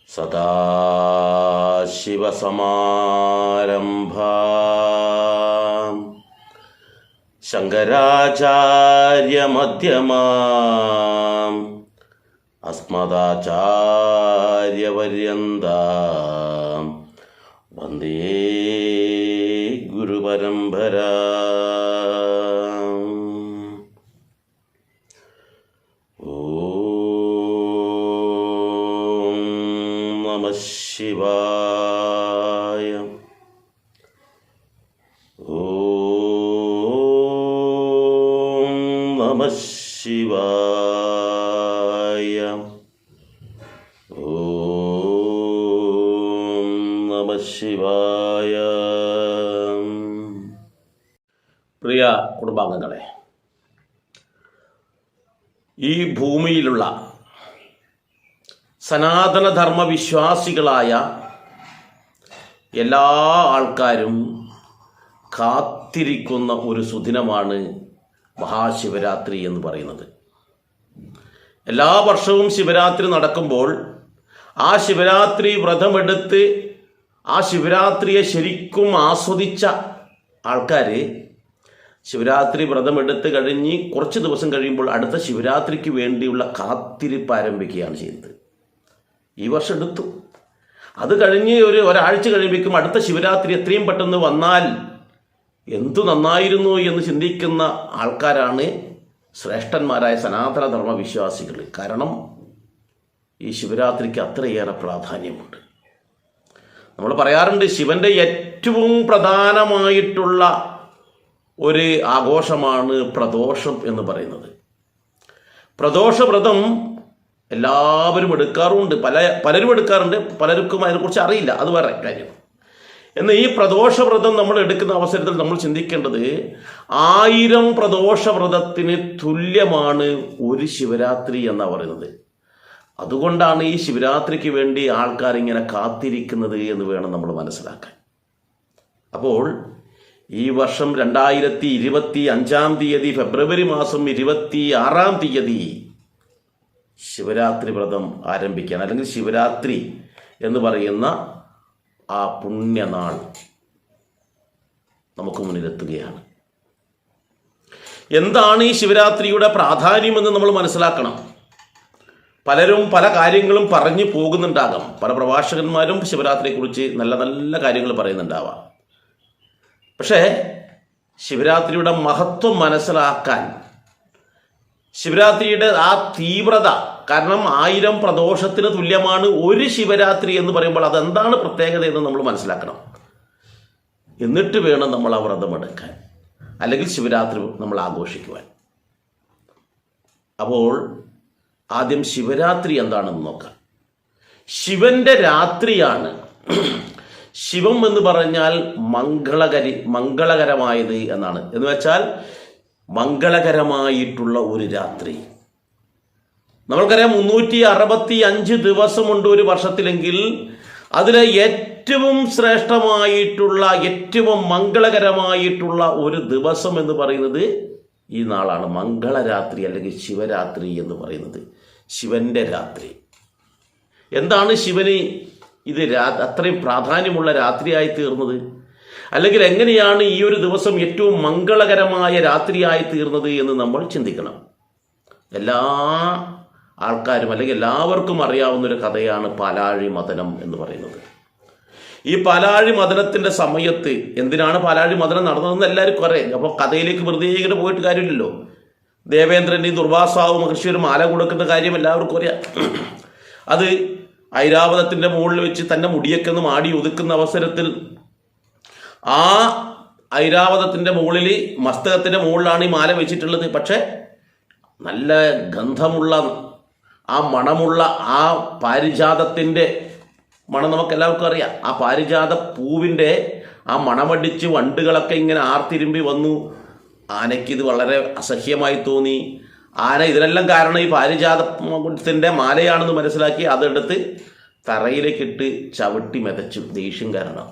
സദാശിവസമാരംഭാം ശങ്കരാചാര്യമധ്യമാം അസ്മദാചാര്യപര്യന്താം വന്ദേ ഗുരുപരമ്പരാം. ഓം നമഃ ശിവായ. ഓം നമഃ ശിവായ. ഓം നമഃ ശിവായ. പ്രിയ കുടുംബാംഗങ്ങളെ, ഈ ഭൂമിയിലുള്ള സനാതനധർമ്മ വിശ്വാസികളായ എല്ലാ ആൾക്കാരും കാത്തിരിക്കുന്ന ഒരു സുദിനമാണ് മഹാശിവരാത്രി എന്ന് പറയുന്നത്. എല്ലാ വർഷവും ശിവരാത്രി നടക്കുമ്പോൾ ആ ശിവരാത്രി വ്രതമെടുത്ത് ആ ശിവരാത്രിയെ ശരിക്കും ആസ്വദിച്ച ആൾക്കാർ ശിവരാത്രി വ്രതമെടുത്ത് കഴിഞ്ഞ് കുറച്ച് ദിവസം കഴിയുമ്പോൾ അടുത്ത ശിവരാത്രിക്ക് വേണ്ടിയുള്ള കാത്തിരിപ്പ് ആരംഭിക്കുകയാണ് ചെയ്യുന്നത്. ഈ വർഷം എടുത്തു, അത് കഴിഞ്ഞ് ഒരാഴ്ച കഴിയുമ്പോഴേക്കും അടുത്ത ശിവരാത്രി എത്രയും പെട്ടെന്ന് വന്നാൽ എന്തു നന്നായിരുന്നു എന്ന് ചിന്തിക്കുന്ന ആൾക്കാരാണ് ശ്രേഷ്ഠന്മാരായ സനാതനധർമ്മ വിശ്വാസികൾ. കാരണം ഈ ശിവരാത്രിക്ക് അത്രയേറെ പ്രാധാന്യമുണ്ട്. നമ്മൾ പറയാറുണ്ട്, ശിവന്റെ ഏറ്റവും പ്രധാനമായിട്ടുള്ള ഒരു ആഘോഷമാണ് പ്രദോഷം എന്ന് പറയുന്നത്. പ്രദോഷവ്രതം എല്ലാവരും എടുക്കാറുണ്ട്, പലരും എടുക്കാറുണ്ട്, പലർക്കും അതിനെക്കുറിച്ച് അറിയില്ല, അത് വേറെ കാര്യം. എന്നാൽ ഈ പ്രദോഷവ്രതം നമ്മൾ എടുക്കുന്ന അവസരത്തിൽ നമ്മൾ ചിന്തിക്കേണ്ടത് 1000 പ്രദോഷവ്രതത്തിന് തുല്യമാണ് ഒരു ശിവരാത്രി എന്നാണ് പറയുന്നത്. അതുകൊണ്ടാണ് ഈ ശിവരാത്രിക്ക് വേണ്ടി ആൾക്കാർ ഇങ്ങനെ കാത്തിരിക്കുന്നത് എന്ന് വേണം നമ്മൾ മനസ്സിലാക്കാൻ. അപ്പോൾ ഈ വർഷം 2025 ഫെബ്രുവരി മാസം 26 ശിവരാത്രി വ്രതം ആരംഭിക്കാൻ, അല്ലെങ്കിൽ ശിവരാത്രി എന്ന് പറയുന്ന ആ പുണ്യനാൾ നമുക്ക് മുന്നിലെത്തുകയാണ്. എന്താണ് ഈ ശിവരാത്രിയുടെ പ്രാധാന്യമെന്ന് നമ്മൾ മനസ്സിലാക്കണം. പലരും പല കാര്യങ്ങളും പറഞ്ഞു പോകുന്നുണ്ടാകാം, പല പ്രഭാഷകന്മാരും ശിവരാത്രിയെക്കുറിച്ച് നല്ല നല്ല കാര്യങ്ങൾ പറയുന്നുണ്ടാവാം. പക്ഷേ ശിവരാത്രിയുടെ മഹത്വം മനസ്സിലാക്കാൻ, ശിവരാത്രിയുടെ ആ തീവ്രത, കാരണം 1000 പ്രദോഷത്തിന് തുല്യമാണ് ഒരു ശിവരാത്രി എന്ന് പറയുമ്പോൾ അതെന്താണ് പ്രത്യേകത എന്ന് നമ്മൾ മനസ്സിലാക്കണം. എന്നിട്ട് വേണം നമ്മൾ ആ വ്രതം എടുക്കാൻ, അല്ലെങ്കിൽ ശിവരാത്രി നമ്മൾ ആഘോഷിക്കുവാൻ. അപ്പോൾ ആദ്യം ശിവരാത്രി എന്താണെന്ന് നോക്കാം. ശിവന്റെ രാത്രിയാണ്. ശിവം എന്ന് പറഞ്ഞാൽ മംഗളകരമായത് എന്നാണ്. എന്ന് വെച്ചാൽ മംഗളകരമായിട്ടുള്ള ഒരു രാത്രി. നമ്മൾക്കറിയാം 365 ദിവസമുണ്ട് ഒരു വർഷത്തിലെങ്കിൽ അതിലെ ഏറ്റവും ശ്രേഷ്ഠമായിട്ടുള്ള, ഏറ്റവും മംഗളകരമായിട്ടുള്ള ഒരു ദിവസം എന്ന് പറയുന്നത് ഈ നാളാണ്. മംഗളരാത്രി അല്ലെങ്കിൽ ശിവരാത്രി എന്ന് പറയുന്നത്, ശിവന്റെ രാത്രി. എന്താണ് ശിവന് ഇത് അത്രയും പ്രാധാന്യമുള്ള രാത്രിയായി തീർന്നത്? അല്ലെങ്കിൽ എങ്ങനെയാണ് ഈ ഒരു ദിവസം ഏറ്റവും മംഗളകരമായ രാത്രിയായി തീർന്നത് എന്ന് നമ്മൾ ചിന്തിക്കണം. എല്ലാ ആൾക്കാരും അല്ലെങ്കിൽ എല്ലാവർക്കും അറിയാവുന്നൊരു കഥയാണ് പാലാഴി മദനം എന്ന് പറയുന്നത്. ഈ പാലാഴി മദനത്തിൻ്റെ സമയത്ത് എന്തിനാണ് പാലാഴി മദനം നടന്നതെന്ന് എല്ലാവർക്കും അറിയാം. അപ്പോൾ കഥയിലേക്ക് വെറുതെ ഇങ്ങനെ പോയിട്ട് കാര്യമില്ലല്ലോ. ദേവേന്ദ്രൻ്റെയും ദുർവാസാവ് മഹർഷി ഒരു മാല കൊടുക്കുന്ന കാര്യം എല്ലാവർക്കും അറിയാം. അത് ഐരാവതത്തിൻ്റെ മുകളിൽ വെച്ച് തന്നെ മുടിയൊക്കെ ഒന്ന് മാടി ഒതുക്കുന്ന അവസരത്തിൽ ആ ഐരാവതത്തിൻ്റെ മുകളിൽ, മസ്തകത്തിൻ്റെ മുകളിലാണ് ഈ മാല വെച്ചിട്ടുള്ളത്. പക്ഷേ നല്ല ഗന്ധമുള്ള, ആ മണമുള്ള ആ പാരിജാതത്തിൻ്റെ മണം നമുക്കെല്ലാവർക്കും അറിയാം. ആ പാരിജാത പൂവിൻ്റെ ആ മണമടിച്ച് വണ്ടുകളൊക്കെ ഇങ്ങനെ ആർത്തിരുമ്പി വന്നു. ആനയ്ക്കിത് വളരെ അസഹ്യമായി തോന്നി. ആന ഇതിനെല്ലാം കാരണം ഈ പാരിജാതത്തിൻ്റെ മാലയാണെന്ന് മനസ്സിലാക്കി അതെടുത്ത് തറയിലേക്കിട്ട് ചവിട്ടി മെതച്ചു, ദേഷ്യം കാരണം.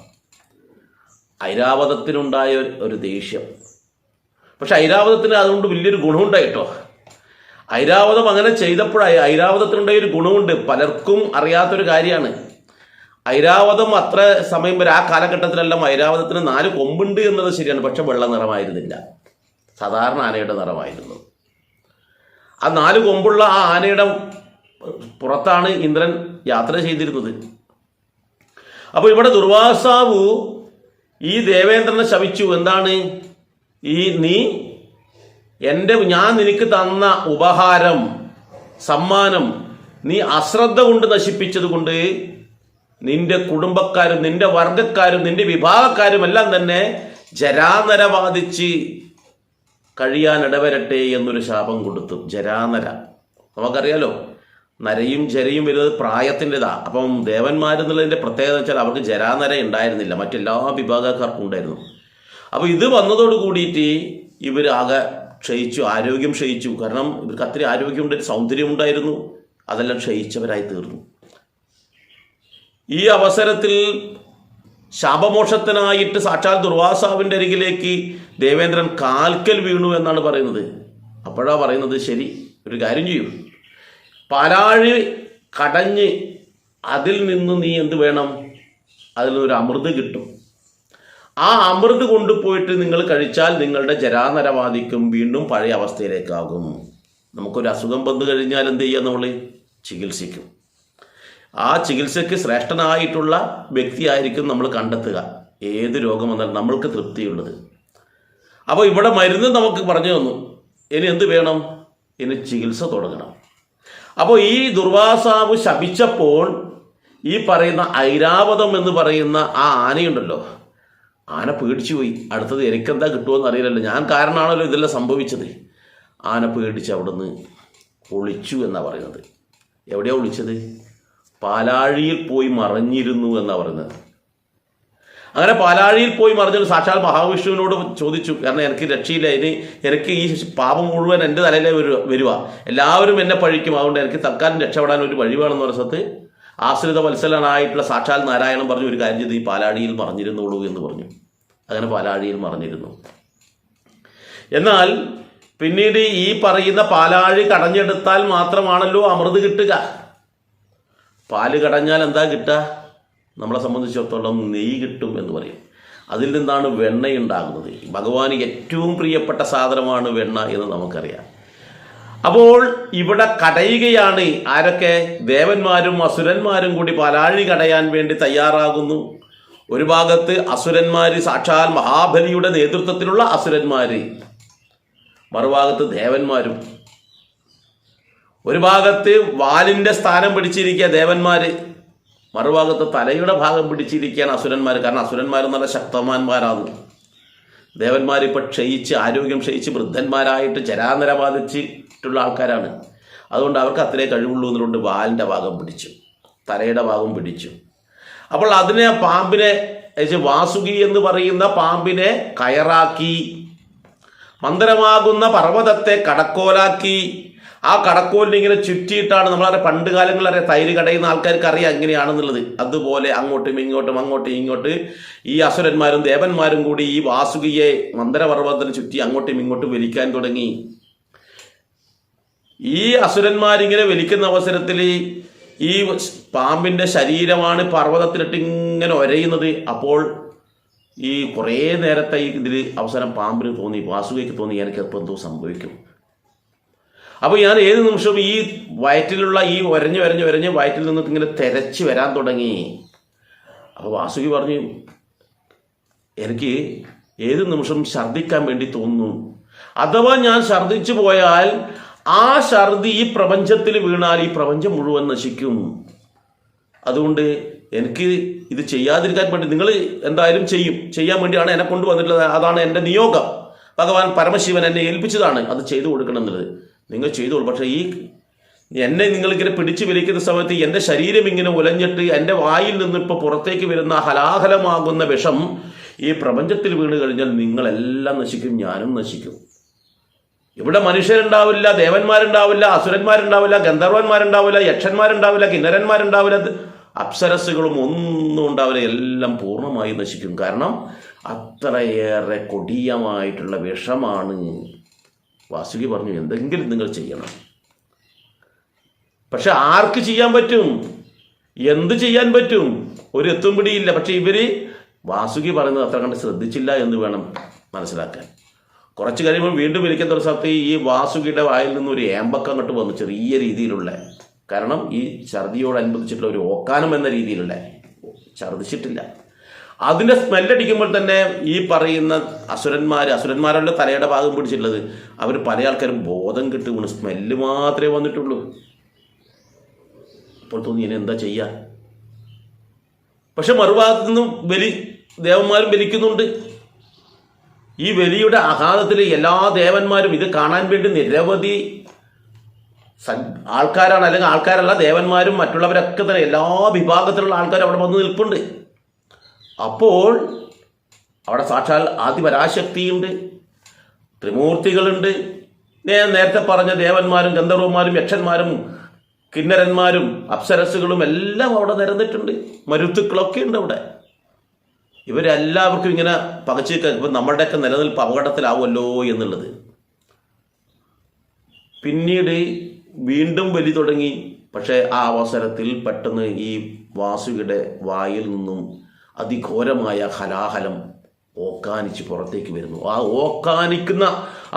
ഐരാവതത്തിനുണ്ടായ ഒരു ദേഷ്യം. പക്ഷെ ഐരാവതത്തിന് അതുകൊണ്ട് വലിയൊരു ഗുണമുണ്ടായിട്ടോ. ഐരാവതം അങ്ങനെ ചെയ്തപ്പോഴായി ഐരാവതത്തിനുണ്ടായ ഒരു ഗുണമുണ്ട്, പലർക്കും അറിയാത്തൊരു കാര്യമാണ്. ഐരാവതം അത്ര സമയം വരെ ആ കാലഘട്ടത്തിലെല്ലാം ഐരാവതത്തിന് 4 കൊമ്പുണ്ട് എന്നത് ശരിയാണ്, പക്ഷെ വെള്ള നിറമായിരുന്നില്ല, സാധാരണ ആനയുടെ നിറമായിരുന്നു. ആ 4 കൊമ്പുള്ള ആ ആനയുടെ പുറത്താണ് ഇന്ദ്രൻ യാത്ര ചെയ്തിരുന്നത്. അപ്പോൾ ഇവിടെ ദുർവാസാവ് ഈ ദേവേന്ദ്രനെ ശപിച്ചു. എന്താണ്? ഞാൻ നിനക്ക് തന്ന ഉപഹാരം, സമ്മാനം നീ അശ്രദ്ധ കൊണ്ട് നശിപ്പിച്ചത് കൊണ്ട് നിന്റെ കുടുംബക്കാരും നിന്റെ വർഗക്കാരും നിന്റെ വിഭാഗക്കാരും എല്ലാം തന്നെ ജരാനര ബാധിച്ച് കഴിയാൻ ഇടവരട്ടെ എന്നൊരു ശാപം കൊടുത്തു. ജരാനര നമുക്കറിയാലോ, നരയും ജരയും വരുന്നത് പ്രായത്തിൻ്റെതാണ്. അപ്പം ദേവന്മാരെന്നുള്ളതിൻ്റെ പ്രത്യേകത വെച്ചാൽ അവർക്ക് ജരാനര ഉണ്ടായിരുന്നില്ല, മറ്റെല്ലാ വിഭാഗക്കാർക്കും ഉണ്ടായിരുന്നു. അപ്പോൾ ഇത് വന്നതോട് കൂടിയിട്ട് ഇവരാകെ ക്ഷയിച്ചു, ആരോഗ്യം ക്ഷയിച്ചു. കാരണം ഇവർക്ക് അത്രയും ആരോഗ്യമുണ്ട്, സൗന്ദര്യമുണ്ടായിരുന്നു, അതെല്ലാം ക്ഷയിച്ചവരായി തീർന്നു. ഈ അവസരത്തിൽ ശാപമോക്ഷത്തിനായിട്ട് സാക്ഷാൽ ദുർവാസാവിൻ്റെ അരികിലേക്ക് ദേവേന്ദ്രൻ കാൽക്കൽ വീണു എന്നാണ് പറയുന്നത്. അപ്പോഴാണ് പറയുന്നത്, ശരി, ഒരു കാര്യം ചെയ്യൂ, പാലാഴി കടഞ്ഞ് അതിൽ നിന്ന് നീ എന്ത് വേണം, അതിൽ നിന്നൊരു അമൃത് കിട്ടും. ആ അമൃത് കൊണ്ടുപോയിട്ട് നിങ്ങൾ കഴിച്ചാൽ നിങ്ങളുടെ ജരാനരവാദിക്കും വീണ്ടും പഴയ അവസ്ഥയിലേക്കാകും. നമുക്കൊരു അസുഖം വന്നു കഴിഞ്ഞാൽ എന്ത് ചെയ്യുക, നമ്മൾ ചികിത്സിക്കും. ആ ചികിത്സയ്ക്ക് ശ്രേഷ്ഠനായിട്ടുള്ള വ്യക്തിയായിരിക്കും നമ്മൾ കണ്ടെത്തുക, ഏത് രോഗം വന്നാലും നമ്മൾക്ക് തൃപ്തിയുള്ളത്. അപ്പോൾ ഇവിടെ മരുന്ന് നമുക്ക് പറഞ്ഞു തന്നു, ഇനി എന്ത് വേണം, ഇനി ചികിത്സ തുടങ്ങണം. അപ്പോൾ ഈ ദുർവാസാവ് ശപിച്ചപ്പോൾ ഈ പറയുന്ന ഐരാവതം എന്ന് പറയുന്ന ആ ആനയുണ്ടല്ലോ, ആന പേടിച്ചു പോയി. അടുത്തത് എനിക്കെന്താ കിട്ടുമെന്ന് അറിയില്ലല്ലോ, ഞാൻ കാരണമാണല്ലോ ഇതെല്ലാം സംഭവിച്ചത്. ആന പേടിച്ച് അവിടുന്ന് ഒളിച്ചു എന്നാണ് പറയുന്നത്. എവിടെയാണ് ഒളിച്ചത്? പാലാഴിയിൽ പോയി മറഞ്ഞിരുന്നു എന്നാണ് പറയുന്നത്. അങ്ങനെ പാലാഴിയിൽ പോയി മറിഞ്ഞിട്ട് സാക്ഷാൽ മഹാവിഷ്ണുവിനോട് ചോദിച്ചു, കാരണം എനിക്ക് രക്ഷയില്ല, എനിക്ക് ഈ പാപം മുഴുവൻ എൻ്റെ തലയിലേ വരുക, എല്ലാവരും എന്നെ പഴിക്കും, അതുകൊണ്ട് എനിക്ക് തൽക്കാലം രക്ഷപ്പെടാൻ ഒരു വഴി വേണമെന്ന് പറഞ്ഞ സ്ഥലത്ത് ആശ്രിത വത്സലനായിട്ടുള്ള സാക്ഷാൽ നാരായണൻ പറഞ്ഞു, ഒരു കാര്യം ചെയ്ത് ഈ പാലാഴിയിൽ മറിഞ്ഞിരുന്നുള്ളൂ എന്ന് പറഞ്ഞു. അങ്ങനെ പാലാഴിയിൽ മറിഞ്ഞിരുന്നു. എന്നാൽ പിന്നീട് ഈ പറയുന്ന പാലാഴി കടഞ്ഞെടുത്താൽ മാത്രമാണല്ലോ അമൃത് കിട്ടുക. പാല് കടഞ്ഞാൽ എന്താ കിട്ടുക? നമ്മളെ സംബന്ധിച്ചിടത്തോളം നെയ്യ് കിട്ടും എന്ന് പറയും. അതിൽ നിന്നാണ് വെണ്ണയുണ്ടാകുന്നത്. ഭഗവാന് ഏറ്റവും പ്രിയപ്പെട്ട സാധനമാണ് വെണ്ണ എന്ന് നമുക്കറിയാം. അപ്പോൾ ഇവിടെ കടയുകയാണ് ആരൊക്കെ? ദേവന്മാരും അസുരന്മാരും കൂടി പാലാഴി കടയാൻ വേണ്ടി തയ്യാറാകുന്നു. ഒരു ഭാഗത്ത് അസുരന്മാര്, സാക്ഷാൽ മഹാബലിയുടെ നേതൃത്വത്തിലുള്ള അസുരന്മാര്, മറുഭാഗത്ത് ദേവന്മാരും. ഒരു ഭാഗത്ത് വാലിൻ്റെ സ്ഥാനം പിടിച്ചിരിക്കുക ദേവന്മാര്, മറുഭാഗത്ത് തലയുടെ ഭാഗം പിടിച്ചിരിക്കുകയാണ് അസുരന്മാർ. കാരണം അസുരന്മാർ നല്ല ശക്തന്മാരാണ്. ദേവന്മാരിപ്പോൾ ക്ഷയിച്ച്, ആരോഗ്യം ക്ഷയിച്ച് വൃദ്ധന്മാരായിട്ട് ജരാനര ബാധിച്ചിട്ടുള്ള ആൾക്കാരാണ്. അതുകൊണ്ട് അവർക്ക് അത്രേ കഴിവുള്ളൂ എന്നുകൊണ്ട് വാലിൻ്റെ ഭാഗം പിടിച്ചു, തലയുടെ ഭാഗം പിടിച്ചു. അപ്പോൾ അതിനെ പാമ്പിനെ, വാസുകി എന്ന് പറയുന്ന പാമ്പിനെ കയറാക്കി, മന്ദരമാകുന്ന പർവ്വതത്തെ കടക്കോലാക്കി. ആ കടക്കോലിനെ ഇങ്ങനെ ചുറ്റിയിട്ടാണ്, നമ്മളറിയാം പണ്ട് കാലങ്ങളിൽ തൈര് കടയുന്ന ആൾക്കാർക്ക് അറിയാം എങ്ങനെയാണെന്നുള്ളത്. അതുപോലെ അങ്ങോട്ടും ഇങ്ങോട്ട് ഈ അസുരന്മാരും ദേവന്മാരും കൂടി ഈ വാസുകിയെ മന്ദരപർവ്വതത്തിന് ചുറ്റി അങ്ങോട്ടും ഇങ്ങോട്ടും വലിക്കാൻ തുടങ്ങി. ഈ അസുരന്മാരിങ്ങനെ വലിക്കുന്ന അവസരത്തിൽ ഈ പാമ്പിൻ്റെ ശരീരമാണ് പർവ്വതത്തിലിട്ട് ഇങ്ങനെ ഒരയുന്നത്. അപ്പോൾ ഈ കുറേ നേരത്തെ ഇതിൽ അവസാനം പാമ്പിന് തോന്നി, വാസുകിക്ക് തോന്നി, എനിക്ക് എപ്പോൾ എന്തോ സംഭവിക്കും. അപ്പോൾ ഞാൻ ഏത് നിമിഷവും ഈ വയറ്റിലുള്ള ഈ ഒരഞ്ഞ് വയറ്റിൽ നിന്നിട്ട് ഇങ്ങനെ തെരച്ച് വരാൻ തുടങ്ങി. അപ്പോൾ വാസുകി പറഞ്ഞു, എനിക്ക് ഏത് നിമിഷം ഛർദ്ദിക്കാൻ വേണ്ടി തോന്നുന്നു. അഥവാ ഞാൻ ഛർദ്ദിച്ചു പോയാൽ ആ ഛർദി ഈ പ്രപഞ്ചത്തിൽ വീണാൽ ഈ പ്രപഞ്ചം മുഴുവൻ നശിക്കും. അതുകൊണ്ട് എനിക്ക് ഇത് ചെയ്യാതിരിക്കാൻ വേണ്ടി നിങ്ങൾ എന്തായാലും ചെയ്യാൻ വേണ്ടിയാണ് എന്നെ കൊണ്ടുവന്നിട്ടുള്ളത്. അതാണ് എൻ്റെ നിയോഗം. ഭഗവാൻ പരമശിവൻ എന്നെ ഏൽപ്പിച്ചതാണ് അത് ചെയ്തു കൊടുക്കണം എന്നുള്ളത്. നിങ്ങൾ ചെയ്തോളൂ. പക്ഷേ ഈ എന്നെ നിങ്ങളിങ്ങനെ പിടിച്ചു വലിക്കുന്ന സമയത്ത് എൻ്റെ ശരീരം ഇങ്ങനെ ഉലഞ്ഞിട്ട് എൻ്റെ വായിൽ നിന്ന് ഇപ്പോൾ പുറത്തേക്ക് വരുന്ന ഹലാഹലമാകുന്ന വിഷം ഈ പ്രപഞ്ചത്തിൽ വീണ് കഴിഞ്ഞാൽ നിങ്ങളെല്ലാം നശിക്കും, ഞാനും നശിക്കും. ഇവിടെ മനുഷ്യരുണ്ടാവില്ല, ദേവന്മാരുണ്ടാവില്ല, അസുരന്മാരുണ്ടാവില്ല, ഗന്ധർവന്മാരുണ്ടാവില്ല, യക്ഷന്മാരുണ്ടാവില്ല, കിന്നരന്മാരുണ്ടാവില്ല, അപ്സരസ്സുകളും ഒന്നും ഉണ്ടാവില്ല, എല്ലാം പൂർണ്ണമായി നശിക്കും. കാരണം അത്രയേറെ കൊടിയമായിട്ടുള്ള വിഷമാണ്. വാസുകി പറഞ്ഞു, എന്തെങ്കിലും നിങ്ങൾ ചെയ്യണം. പക്ഷെ ആർക്ക് ചെയ്യാൻ പറ്റും? എന്ത് ചെയ്യാൻ പറ്റും? ഒരു എത്തും പിടിയില്ല. പക്ഷെ ഇവര് വാസുകി പറയുന്നത് അത്ര കണ്ട് ശ്രദ്ധിച്ചില്ല എന്ന് വേണം മനസ്സിലാക്കാൻ. കുറച്ച് കഴിയുമ്പോൾ വീണ്ടും വലിക്കുന്ന ഒരു സ്ഥലത്ത് ഈ വാസുകിയുടെ വായിൽ നിന്ന് ഒരു ഏമ്പക്കം അങ്ങോട്ട് വന്നു, ചെറിയ രീതിയിലുള്ള. കാരണം ഈ ഛർദിയോടനുബന്ധിച്ചിട്ടുള്ള ഒരു ഓക്കാനം എന്ന രീതിയിലുള്ള, ഛർദിച്ചിട്ടില്ല. അതിൻ്റെ സ്മെല്ലടിക്കുമ്പോൾ തന്നെ ഈ പറയുന്ന അസുരന്മാരുടെ തലയുടെ ഭാഗം പിടിച്ചിട്ടുള്ളത്, അവർ പല ആൾക്കാരും ബോധം കിട്ടി വീണ്, സ്മെല്ല് മാത്രമേ വന്നിട്ടുള്ളൂ. അപ്പോൾ തോന്നി ഇനി എന്താ ചെയ്യാ. പക്ഷെ മറുഭാഗത്തു നിന്നും ദേവന്മാരും ബലിക്കുന്നുണ്ട്. ഈ ബലിയുടെ ആഘാതത്തിൽ എല്ലാ ദേവന്മാരും ഇത് കാണാൻ വേണ്ടി നിരവധി ആൾക്കാരാണ്, അല്ലെങ്കിൽ ആൾക്കാരല്ല, ദേവന്മാരും മറ്റുള്ളവരൊക്കെ തന്നെ എല്ലാ വിഭാഗത്തിലുള്ള ആൾക്കാർ അവിടെ വന്ന് നിൽപ്പുണ്ട്. അപ്പോൾ അവിടെ സാക്ഷാൽ ആദിപരാശക്തിയുണ്ട്, ത്രിമൂർത്തികളുണ്ട്. നേരത്തെ പറഞ്ഞ ദേവന്മാരും ഗന്ധർവന്മാരും യക്ഷന്മാരും കിന്നരന്മാരും അപ്സരസ്സുകളും എല്ലാം അവിടെ നിരന്നിട്ടുണ്ട്. മരുത്തുക്കളൊക്കെ ഉണ്ട് അവിടെ. ഇവരെല്ലാവർക്കും ഇങ്ങനെ പകച്ചു ഇപ്പം നമ്മളുടെയൊക്കെ നിലനിൽപ്പ് അപകടത്തിലാവുമല്ലോ എന്നുള്ളത്. പിന്നീട് വീണ്ടും ബലി തുടങ്ങി. പക്ഷേ ആ അവസരത്തിൽ പെട്ടെന്ന് ഈ വാസുകിയുടെ വായിൽ നിന്നും അതിഘോരമായ ഹലാഹലം ഓക്കാനിച്ച് പുറത്തേക്ക് വരുന്നു. ആ ഓക്കാനിക്കുന്ന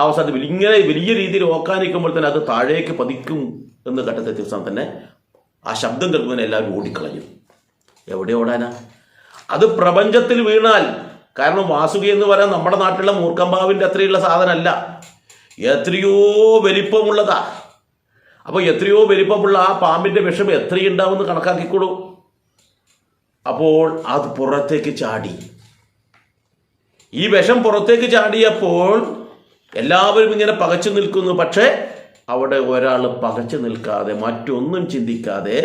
അവസരത്തിൽ ഇങ്ങനെ വലിയ രീതിയിൽ ഓക്കാനിക്കുമ്പോൾ തന്നെ അത് താഴേക്ക് പതിക്കും എന്ന ഘട്ടത്തെ ദിവസം തന്നെ ആ ശബ്ദം കേൾക്കുന്നതിന് എല്ലാവരും ഓടിക്കളഞ്ഞു. എവിടെ ഓടാനാ? അത് പ്രപഞ്ചത്തിൽ വീണാൽ. കാരണം വാസുകി എന്ന് പറയാൻ നമ്മുടെ നാട്ടിലുള്ള മൂർക്കമ്പാവിൻ്റെ അത്രയുള്ള സാധനമല്ല, എത്രയോ വലിപ്പമുള്ളതാ. അപ്പോൾ എത്രയോ വലിപ്പമുള്ള ആ പാമ്പിൻ്റെ വിഷം എത്രയുണ്ടാവുമെന്ന് കണക്കാക്കിക്കൊള്ളൂ. അപ്പോൾ അത് പുറത്തേക്ക് ചാടി. ഈ വിഷം പുറത്തേക്ക് ചാടിയപ്പോൾ എല്ലാവരും ഇങ്ങനെ പകച്ചു നിൽക്കുന്നു. പക്ഷേ അവിടെ ഒരാൾ പകച്ചു നിൽക്കാതെ, മറ്റൊന്നും ചിന്തിക്കാതെ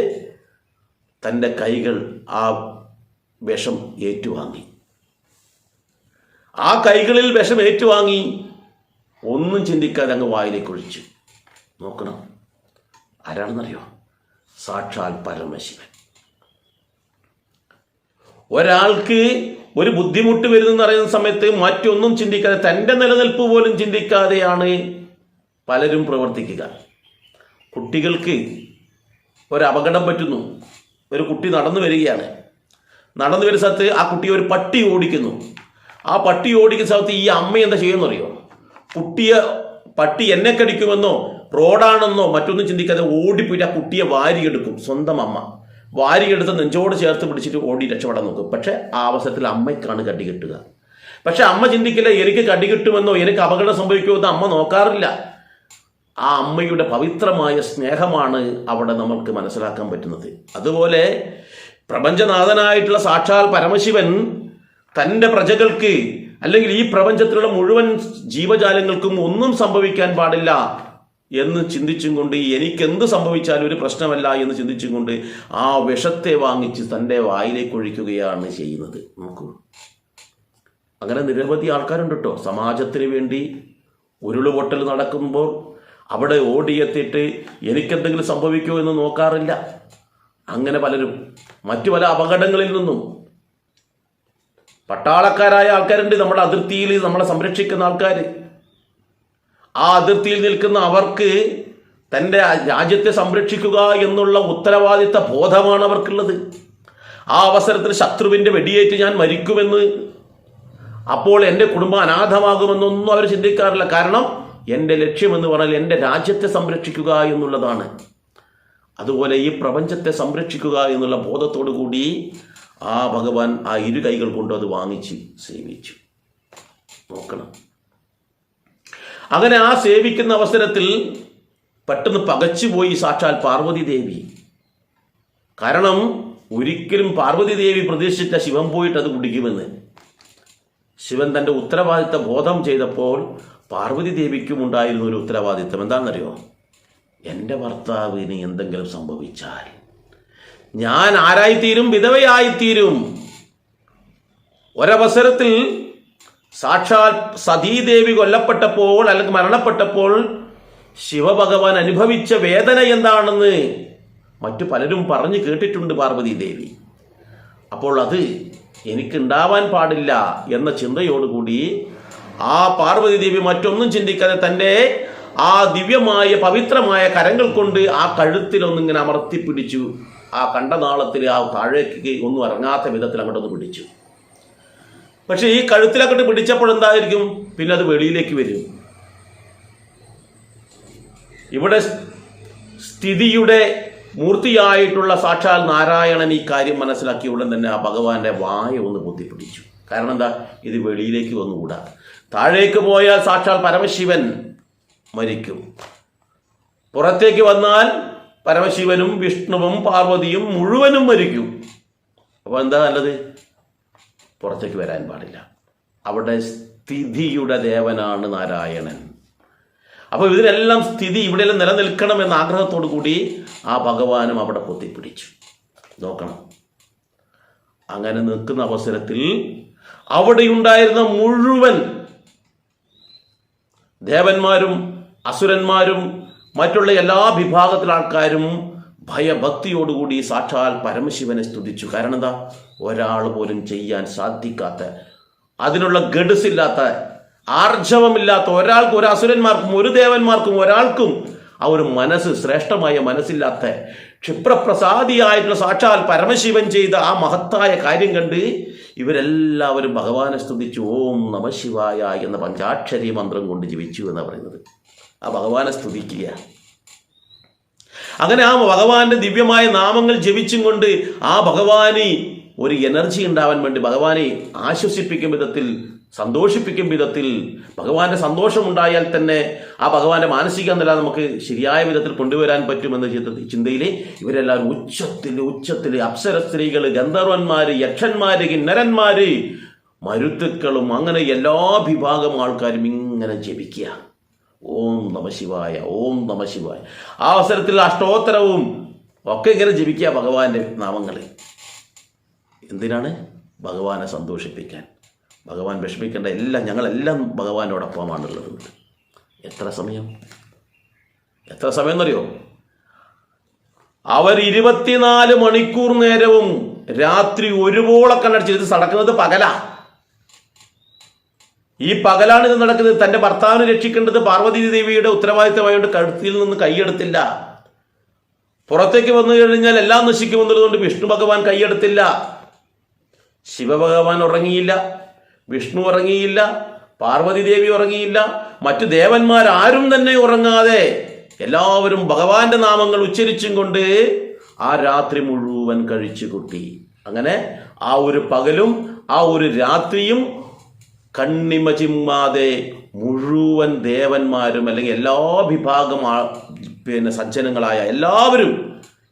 തൻ്റെ കൈകൾ ആ വിഷം ഏറ്റുവാങ്ങി. ആ കൈകളിൽ വിഷം ഏറ്റുവാങ്ങി ഒന്നും ചിന്തിക്കാതെ അങ്ങ് വായിലേക്ക് ഒഴിച്ചു. നോക്കണം, ആരാണെന്നറിയോ? സാക്ഷാൽ പരമശിവൻ. ഒരാൾക്ക് ഒരു ബുദ്ധിമുട്ട് വരുന്നെന്ന് അറിയുന്ന സമയത്ത് മറ്റൊന്നും ചിന്തിക്കാതെ, തൻ്റെ നിലനിൽപ്പ് പോലും ചിന്തിക്കാതെയാണ് പലരും പ്രവർത്തിക്കുക. കുട്ടികൾക്ക് ഒരു അപകടം പറ്റുന്നു. ഒരു കുട്ടി നടന്നു വരികയാണ്. നടന്നു വരുന്ന സ്ഥലത്ത് ആ കുട്ടി ഒരു പട്ടി ഓടിക്കുന്നു. ആ പട്ടി ഓടിക്കുന്ന സ്ഥലത്ത് ഈ അമ്മ എന്താ ചെയ്യുമെന്നറിയോ? പട്ടി എന്നെ കടിക്കുമെന്നോ റോഡാണെന്നോ മറ്റൊന്നും ചിന്തിക്കാതെ ഓടിപ്പോയിട്ട് ആ കുട്ടിയെ വാരിയെടുക്കും. സ്വന്തം അമ്മ വാരിയെടുത്ത് നെഞ്ചോട് ചേർത്ത് പിടിച്ചിട്ട് ഓടി രക്ഷപ്പെടാൻ നോക്കും. പക്ഷെ ആ അവസരത്തിൽ അമ്മയ്ക്കാണ് കടി കിട്ടുക. പക്ഷെ അമ്മ ചിന്തിക്കില്ല, എനിക്ക് കടി കിട്ടുമെന്നോ എനിക്ക് അപകടം സംഭവിക്കുമെന്നോ അമ്മ നോക്കാറില്ല. ആ അമ്മയുടെ പവിത്രമായ സ്നേഹമാണ് അവിടെ നമുക്ക് മനസ്സിലാക്കാൻ പറ്റുന്നത്. അതുപോലെ പ്രപഞ്ചനാഥനായിട്ടുള്ള സാക്ഷാൽ പരമശിവൻ തൻ്റെ പ്രജകൾക്ക്, അല്ലെങ്കിൽ ഈ പ്രപഞ്ചത്തിലുള്ള മുഴുവൻ ജീവജാലങ്ങൾക്കും ഒന്നും സംഭവിക്കാൻ പാടില്ല എന്ന് ചിന്തിച്ചും കൊണ്ട്, എനിക്കെന്ത് സംഭവിച്ചാലും ഒരു പ്രശ്നമല്ല എന്ന് ചിന്തിച്ചും കൊണ്ട് ആ വിഷത്തെ വാങ്ങിച്ച് തൻ്റെ വായിലേക്ക് ഒഴിക്കുകയാണ് ചെയ്യുന്നത്. നോക്കൂ, അങ്ങനെ നിരവധി ആൾക്കാരുണ്ട് കേട്ടോ. സമാജത്തിന് വേണ്ടി ഉരുളുപൊട്ടൽ നടക്കുമ്പോൾ അവിടെ ഓടിയെത്തിയിട്ട് എനിക്കെന്തെങ്കിലും സംഭവിക്കുമോ എന്ന് നോക്കാറില്ല. അങ്ങനെ പലരും മറ്റു പല അപകടങ്ങളിൽ നിന്നും, പട്ടാളക്കാരായ ആൾക്കാരുണ്ട് നമ്മുടെ അതിർത്തിയിൽ നമ്മളെ സംരക്ഷിക്കുന്ന ആൾക്കാർ. ആ അതിർത്തിയിൽ നിൽക്കുന്ന അവർക്ക് തൻ്റെ രാജ്യത്തെ സംരക്ഷിക്കുക എന്നുള്ള ഉത്തരവാദിത്ത ബോധമാണ് അവർക്കുള്ളത്. ആ അവസരത്തിൽ ശത്രുവിൻ്റെ വെടിയേറ്റ് ഞാൻ മരിക്കുമെന്ന്, അപ്പോൾ എൻ്റെ കുടുംബം അനാഥമാകുമെന്നൊന്നും അവർ ചിന്തിക്കാറില്ല. കാരണം എൻ്റെ ലക്ഷ്യമെന്ന് പറഞ്ഞാൽ എൻ്റെ രാജ്യത്തെ സംരക്ഷിക്കുക എന്നുള്ളതാണ്. അതുപോലെ ഈ പ്രപഞ്ചത്തെ സംരക്ഷിക്കുക എന്നുള്ള ബോധത്തോടു കൂടി ആ ഭഗവാൻ ആ ഇരു കൈകൾ കൊണ്ട് അത് വാങ്ങിച്ച് സേവിച്ചു. നോക്കണം, അങ്ങനെ ആ സേവിക്കുന്ന അവസരത്തിൽ പെട്ടെന്ന് പകച്ചുപോയി സാക്ഷാൽ പാർവതി ദേവി. കാരണം ഒരിക്കലും പാർവതി ദേവി പ്രതീക്ഷിച്ച ശിവൻ പോയിട്ട് അത് കുടിക്കുമെന്ന്. ശിവൻ തൻ്റെ ഉത്തരവാദിത്ത ബോധം ചെയ്തപ്പോൾ പാർവതി ദേവിക്കും ഉണ്ടായിരുന്ന ഒരു ഉത്തരവാദിത്തം എന്താണെന്നറിയോ? എൻ്റെ ഭർത്താവിന് എന്തെങ്കിലും സംഭവിച്ചാൽ ഞാൻ ആരായിത്തീരും? വിധവയായിത്തീരും. ഒരവസരത്തിൽ സാക്ഷാൽ സതീദേവി കൊല്ലപ്പെട്ടപ്പോൾ, അല്ലെങ്കിൽ മരണപ്പെട്ടപ്പോൾ ശിവഭഗവാൻ അനുഭവിച്ച വേദന എന്താണെന്ന് മറ്റു പലരും പറഞ്ഞു കേട്ടിട്ടുണ്ട് പാർവതി ദേവി. അപ്പോൾ അത് എനിക്കുണ്ടാവാൻ പാടില്ല എന്ന ചിന്തയോടുകൂടി ആ പാർവതി ദേവി മറ്റൊന്നും ചിന്തിക്കാതെ തൻ്റെ ആ ദിവ്യമായ പവിത്രമായ കരങ്ങൾ കൊണ്ട് ആ കഴുത്തിലൊന്നിങ്ങനെ അമർത്തിപ്പിടിച്ചു. ആ കണ്ടനാളത്തിൽ ആ താഴേക്ക് ഒന്നും ഇറങ്ങാത്ത വിധത്തിൽ അങ്ങോട്ടൊന്ന് പിടിച്ചു. പക്ഷെ ഈ കഴുത്തിലങ്ങോട്ട് പിടിച്ചപ്പോഴെന്തായിരിക്കും? പിന്നെ അത് വെളിയിലേക്ക് വരും. ഇവിടെ സ്ഥിതിയുടെ മൂർത്തിയായിട്ടുള്ള സാക്ഷാൽ നാരായണൻ ഈ കാര്യം മനസ്സിലാക്കിയ ഉടൻ തന്നെ ആ ഭഗവാന്റെ വായ ഒന്ന് പൊത്തിപ്പിടിച്ചു. കാരണം എന്താ? ഇത് വെളിയിലേക്ക് വന്നുകൂടാ. താഴേക്ക് പോയാൽ സാക്ഷാൽ പരമശിവൻ മരിക്കും. പുറത്തേക്ക് വന്നാൽ പരമശിവനും വിഷ്ണുവും പാർവതിയും മുഴുവനും മരിക്കും. അപ്പോൾ എന്താ നല്ലത്? പുറത്തേക്ക് വരാൻ പാടില്ല. അവിടെ സ്ഥിതിയുടെ ദേവനാണ് നാരായണൻ. അപ്പോൾ ഇതിനെല്ലാം സ്ഥിതി ഇവിടെയെല്ലാം നിലനിൽക്കണം എന്ന ആഗ്രഹത്തോടു കൂടി ആ ഭഗവാനും അവിടെ പൊത്തിപ്പിടിച്ചു. നോക്കണം, അങ്ങനെ നിൽക്കുന്ന അവസരത്തിൽ അവിടെയുണ്ടായിരുന്ന മുഴുവൻ ദേവന്മാരും അസുരന്മാരും മറ്റുള്ള എല്ലാ വിഭാഗത്തിലെ ആൾക്കാരും ഭയഭക്തിയോടുകൂടി സാക്ഷാൽ പരമശിവനെ സ്തുതിച്ചു. കാരണം എന്താ? ഒരാൾ പോലും ചെയ്യാൻ സാധിക്കാത്ത, അതിനുള്ള ഗഡ്സില്ലാത്ത, ആർജവമില്ലാത്ത ഒരാൾക്കും, ഒരു അസുരന്മാർക്കും ഒരു ദേവന്മാർക്കും ഒരാൾക്കും ആ ഒരു മനസ്സ്, ശ്രേഷ്ഠമായ മനസ്സില്ലാത്ത ക്ഷിപ്രപ്രസാദിയായിട്ടുള്ള സാക്ഷാൽ പരമശിവൻ ചെയ്ത ആ മഹത്തായ കാര്യം കണ്ട് ഇവരെല്ലാവരും ഭഗവാനെ സ്തുതിച്ചു. ഓം നമഃശിവായ എന്ന പഞ്ചാക്ഷരി മന്ത്രം കൊണ്ട് ജപിച്ചു എന്നാണ് പറയുന്നത്. ആ ഭഗവാനെ സ്തുതിക്കുക. അങ്ങനെ ആ ഭഗവാന്റെ ദിവ്യമായ നാമങ്ങൾ ജപിച്ചും കൊണ്ട് ആ ഭഗവാന് ഒരു എനർജി ഉണ്ടാവാൻ വേണ്ടി, ഭഗവാനെ ആശ്വസിപ്പിക്കും വിധത്തിൽ, സന്തോഷിപ്പിക്കും വിധത്തിൽ, ഭഗവാന്റെ സന്തോഷമുണ്ടായാൽ തന്നെ ആ ഭഗവാന്റെ മാനസിക നില നമുക്ക് ശരിയായ വിധത്തിൽ കൊണ്ടുവരാൻ പറ്റുമെന്ന ചിന്തയിൽ ഇവരെല്ലാവരും ഉച്ചത്തിൽ അപ്സര സ്ത്രീകൾ, ഗന്ധർവന്മാര്, യക്ഷന്മാര്, കിന്നരന്മാര്, മരുത്തുക്കളും അങ്ങനെ എല്ലാ വിഭാഗം ആൾക്കാരും ഇങ്ങനെ ജപിക്കുക. ഓം നമഃശിവായ, ഓം നമഃശിവായ. ആ അവസരത്തിൽ അഷ്ടോത്തരവും ഒക്കെ ഇങ്ങനെ ജപിക്കുക ഭഗവാന്റെ നാമങ്ങളെ. എന്തിനാണ്? ഭഗവാനെ സന്തോഷിപ്പിക്കാൻ. ഭഗവാൻ വിഷമിക്കേണ്ട, ഞങ്ങളെല്ലാം ഭഗവാനോടൊപ്പമാണുള്ളത്. എത്ര സമയം എന്നറിയോ? അവർ 24 മണിക്കൂർ നേരവും രാത്രി ഒരുപോലെ കണ്ണടച്ച്, ഇത് നടക്കുന്നത് പകലാ. ഈ പകലാണ് ഇത് നടക്കുന്നത്. തൻ്റെ ഭർത്താവിനെ രക്ഷിക്കേണ്ടത് പാർവതി ദേവിയുടെ ഉത്തരവാദിത്തമായതുകൊണ്ട് കഴുത്തിൽ നിന്ന് കൈയെടുത്തില്ല. പുറത്തേക്ക് വന്നു കഴിഞ്ഞാൽ എല്ലാം നശിക്കുമെന്നുള്ളതുകൊണ്ട് വിഷ്ണു ഭഗവാൻ കൈയെടുത്തില്ല. ശിവഭഗവാൻ ഉറങ്ങിയില്ല, വിഷ്ണു ഉറങ്ങിയില്ല, പാർവതി ദേവി ഉറങ്ങിയില്ല, മറ്റു ദേവന്മാരാരും തന്നെ ഉറങ്ങാതെ എല്ലാവരും ഭഗവാന്റെ നാമങ്ങൾ ഉച്ചരിച്ചും കൊണ്ട് ആ രാത്രി മുഴുവൻ കഴിച്ചു കൂട്ടി. അങ്ങനെ ആ ഒരു പകലും ആ ഒരു രാത്രിയും കണ്ണിമ ചിമ്മാതെ മുഴുവൻ ദേവന്മാരും അല്ലെങ്കിൽ എല്ലാ വിഭാഗം സജ്ജനങ്ങളായ എല്ലാവരും,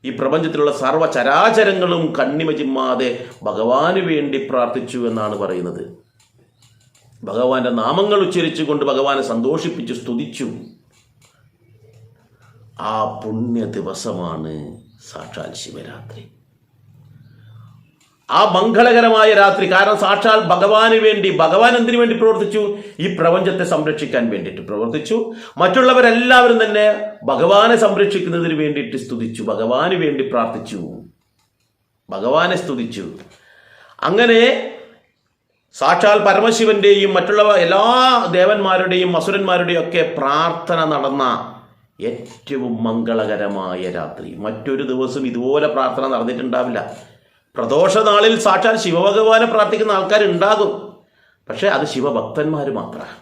ഈ പ്രപഞ്ചത്തിലുള്ള സർവ്വചരാചരങ്ങളും കണ്ണിമ ചിമ്മാതെ ഭഗവാന് വേണ്ടി പ്രാർത്ഥിച്ചു എന്നാണ് പറയുന്നത്. ഭഗവാന്റെ നാമങ്ങൾ ഉച്ചരിച്ചുകൊണ്ട് ഭഗവാനെ സന്തോഷിപ്പിച്ചു, സ്തുതിച്ചു. ആ പുണ്യ ദിവസമാണ് സാക്ഷാൽ ശിവരാത്രി. ആ മംഗളകരമായ രാത്രി. കാരണം സാക്ഷാൽ ഭഗവാന് വേണ്ടി, ഭഗവാൻ എന്തിനു വേണ്ടി പ്രവർത്തിച്ചു? ഈ പ്രപഞ്ചത്തെ സംരക്ഷിക്കാൻ വേണ്ടിയിട്ട് പ്രവർത്തിച്ചു. മറ്റുള്ളവരെല്ലാവരും തന്നെ ഭഗവാനെ സംരക്ഷിക്കുന്നതിന് വേണ്ടിയിട്ട് സ്തുതിച്ചു, ഭഗവാന് വേണ്ടി പ്രാർത്ഥിച്ചു, ഭഗവാനെ സ്തുതിച്ചു. അങ്ങനെ സാക്ഷാൽ പരമശിവന്റെയും മറ്റുള്ള എല്ലാ ദേവന്മാരുടെയും അസുരന്മാരുടെയും ഒക്കെ പ്രാർത്ഥന നടന്ന ഏറ്റവും മംഗളകരമായ രാത്രി. മറ്റൊരു ദിവസം ഇതുപോലെ പ്രാർത്ഥന നടന്നിട്ടുണ്ടാവില്ല. പ്രദോഷ നാളിൽ സാക്ഷാൽ ശിവഭഗവാനെ പ്രാർത്ഥിക്കുന്ന ആൾക്കാരുണ്ടാകും, പക്ഷെ അത് ശിവഭക്തന്മാർ മാത്രമാണ്.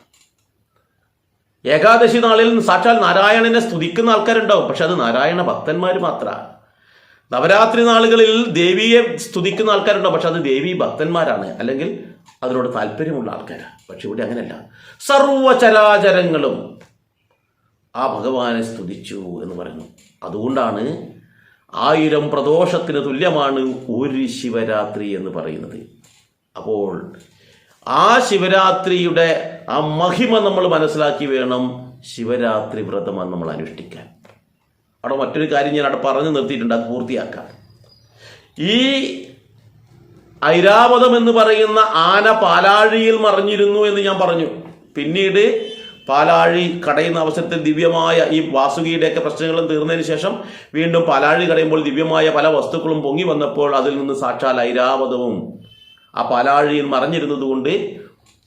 ഏകാദശി നാളിൽ സാക്ഷാൽ നാരായണനെ സ്തുതിക്കുന്ന ആൾക്കാരുണ്ടാവും, പക്ഷെ അത് നാരായണ ഭക്തന്മാർ മാത്രമാണ്. നവരാത്രി നാളുകളിൽ ദേവിയെ സ്തുതിക്കുന്ന ആൾക്കാരുണ്ടാവും, പക്ഷെ അത് ദേവി ഭക്തന്മാരാണ്, അല്ലെങ്കിൽ അതിനോട് താല്പര്യമുള്ള ആൾക്കാരാണ്. പക്ഷെ ഇവിടെ അങ്ങനെയല്ല. സർവചരാചരങ്ങളും ആ ഭഗവാനെ സ്തുതിച്ചു എന്ന് പറയുന്നു. അതുകൊണ്ടാണ് 1000 പ്രദോഷത്തിന് തുല്യമാണ് ഒരു ശിവരാത്രി എന്ന് പറയുന്നത്. അപ്പോൾ ആ ശിവരാത്രിയുടെ ആ മഹിമ നമ്മൾ മനസ്സിലാക്കി വേണം ശിവരാത്രി വ്രതം നമ്മൾ അനുഷ്ഠിക്കാൻ. അവിടെ മറ്റൊരു കാര്യം ഞാൻ അവിടെ പറഞ്ഞു നിർത്തിയിട്ടുണ്ട്, അത് പൂർത്തിയാക്കാം. ഈ ഐരാവതം എന്ന് പറയുന്ന ആന പാലാഴിയിൽ മറിഞ്ഞിരുന്നു എന്ന് ഞാൻ പറഞ്ഞു. പിന്നീട് പാലാഴി കടയുന്ന അവസരത്തിൽ ദിവ്യമായ ഈ വാസുകിയുടെയൊക്കെ പ്രശ്നങ്ങളും തീർന്നതിന് ശേഷം വീണ്ടും പാലാഴി കടയുമ്പോൾ ദിവ്യമായ പല വസ്തുക്കളും പൊങ്ങി വന്നപ്പോൾ അതിൽ നിന്ന് സാക്ഷാൽ ഐരാവതവും ആ പാലാഴിയിൽ മറഞ്ഞിരുന്നത് കൊണ്ട്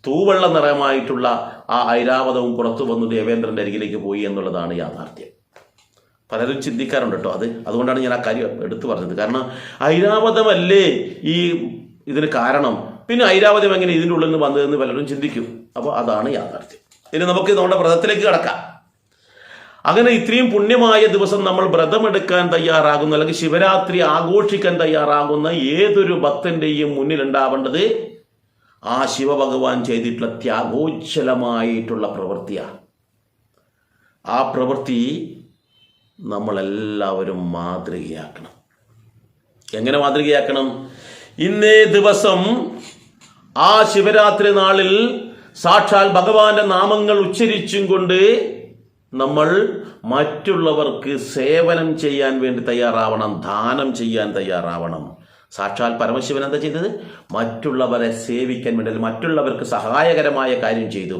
തൂവെള്ള നിറമായിട്ടുള്ള ആ ഐരാവതവും പുറത്തു വന്നു ദേവേന്ദ്രൻ്റെ അരികിലേക്ക് പോയി എന്നുള്ളതാണ് യാഥാർത്ഥ്യം. പലരും ചിന്തിക്കാറുണ്ട് കേട്ടോ അതുകൊണ്ടാണ് ഞാൻ ആ കാര്യം എടുത്തു പറഞ്ഞത്. കാരണം ഐരാവതമല്ലേ ഈ ഇതിന് കാരണം, പിന്നെ ഐരാവതം എങ്ങനെ ഇതിൻ്റെ ഉള്ളിൽ നിന്ന് വന്നതെന്ന് പലരും ചിന്തിക്കും. അപ്പോൾ അതാണ് യാഥാർത്ഥ്യം. ഇനി നമുക്ക് നമ്മുടെ വ്രതത്തിലേക്ക് കടക്കാം. അങ്ങനെ ഇത്രയും പുണ്യമായ ദിവസം നമ്മൾ വ്രതമെടുക്കാൻ തയ്യാറാകുന്ന അല്ലെങ്കിൽ ശിവരാത്രി ആഘോഷിക്കാൻ തയ്യാറാകുന്ന ഏതൊരു ഭക്തന്റെയും മുന്നിലുണ്ടാവേണ്ടത് ആ ശിവഭഗവാൻ ചെയ്തിട്ടുള്ള ത്യാഗോജ്ജലമായിട്ടുള്ള പ്രവൃത്തിയാണ്. ആ പ്രവൃത്തി നമ്മളെല്ലാവരും മാതൃകയാക്കണം. എങ്ങനെ മാതൃകയാക്കണം? ഇന്നേ ദിവസം ആ ശിവരാത്രി നാളിൽ സാക്ഷാൽ ഭഗവാന്റെ നാമങ്ങൾ ഉച്ചരിച്ചും കൊണ്ട് നമ്മൾ മറ്റുള്ളവർക്ക് സേവനം ചെയ്യാൻ വേണ്ടി തയ്യാറാവണം, ദാനം ചെയ്യാൻ തയ്യാറാവണം. സാക്ഷാൽ പരമശിവൻ എന്താ ചെയ്തത്? മറ്റുള്ളവരെ സേവിക്കാൻ വേണ്ടി, മറ്റുള്ളവർക്ക് സഹായകരമായ കാര്യം ചെയ്തു.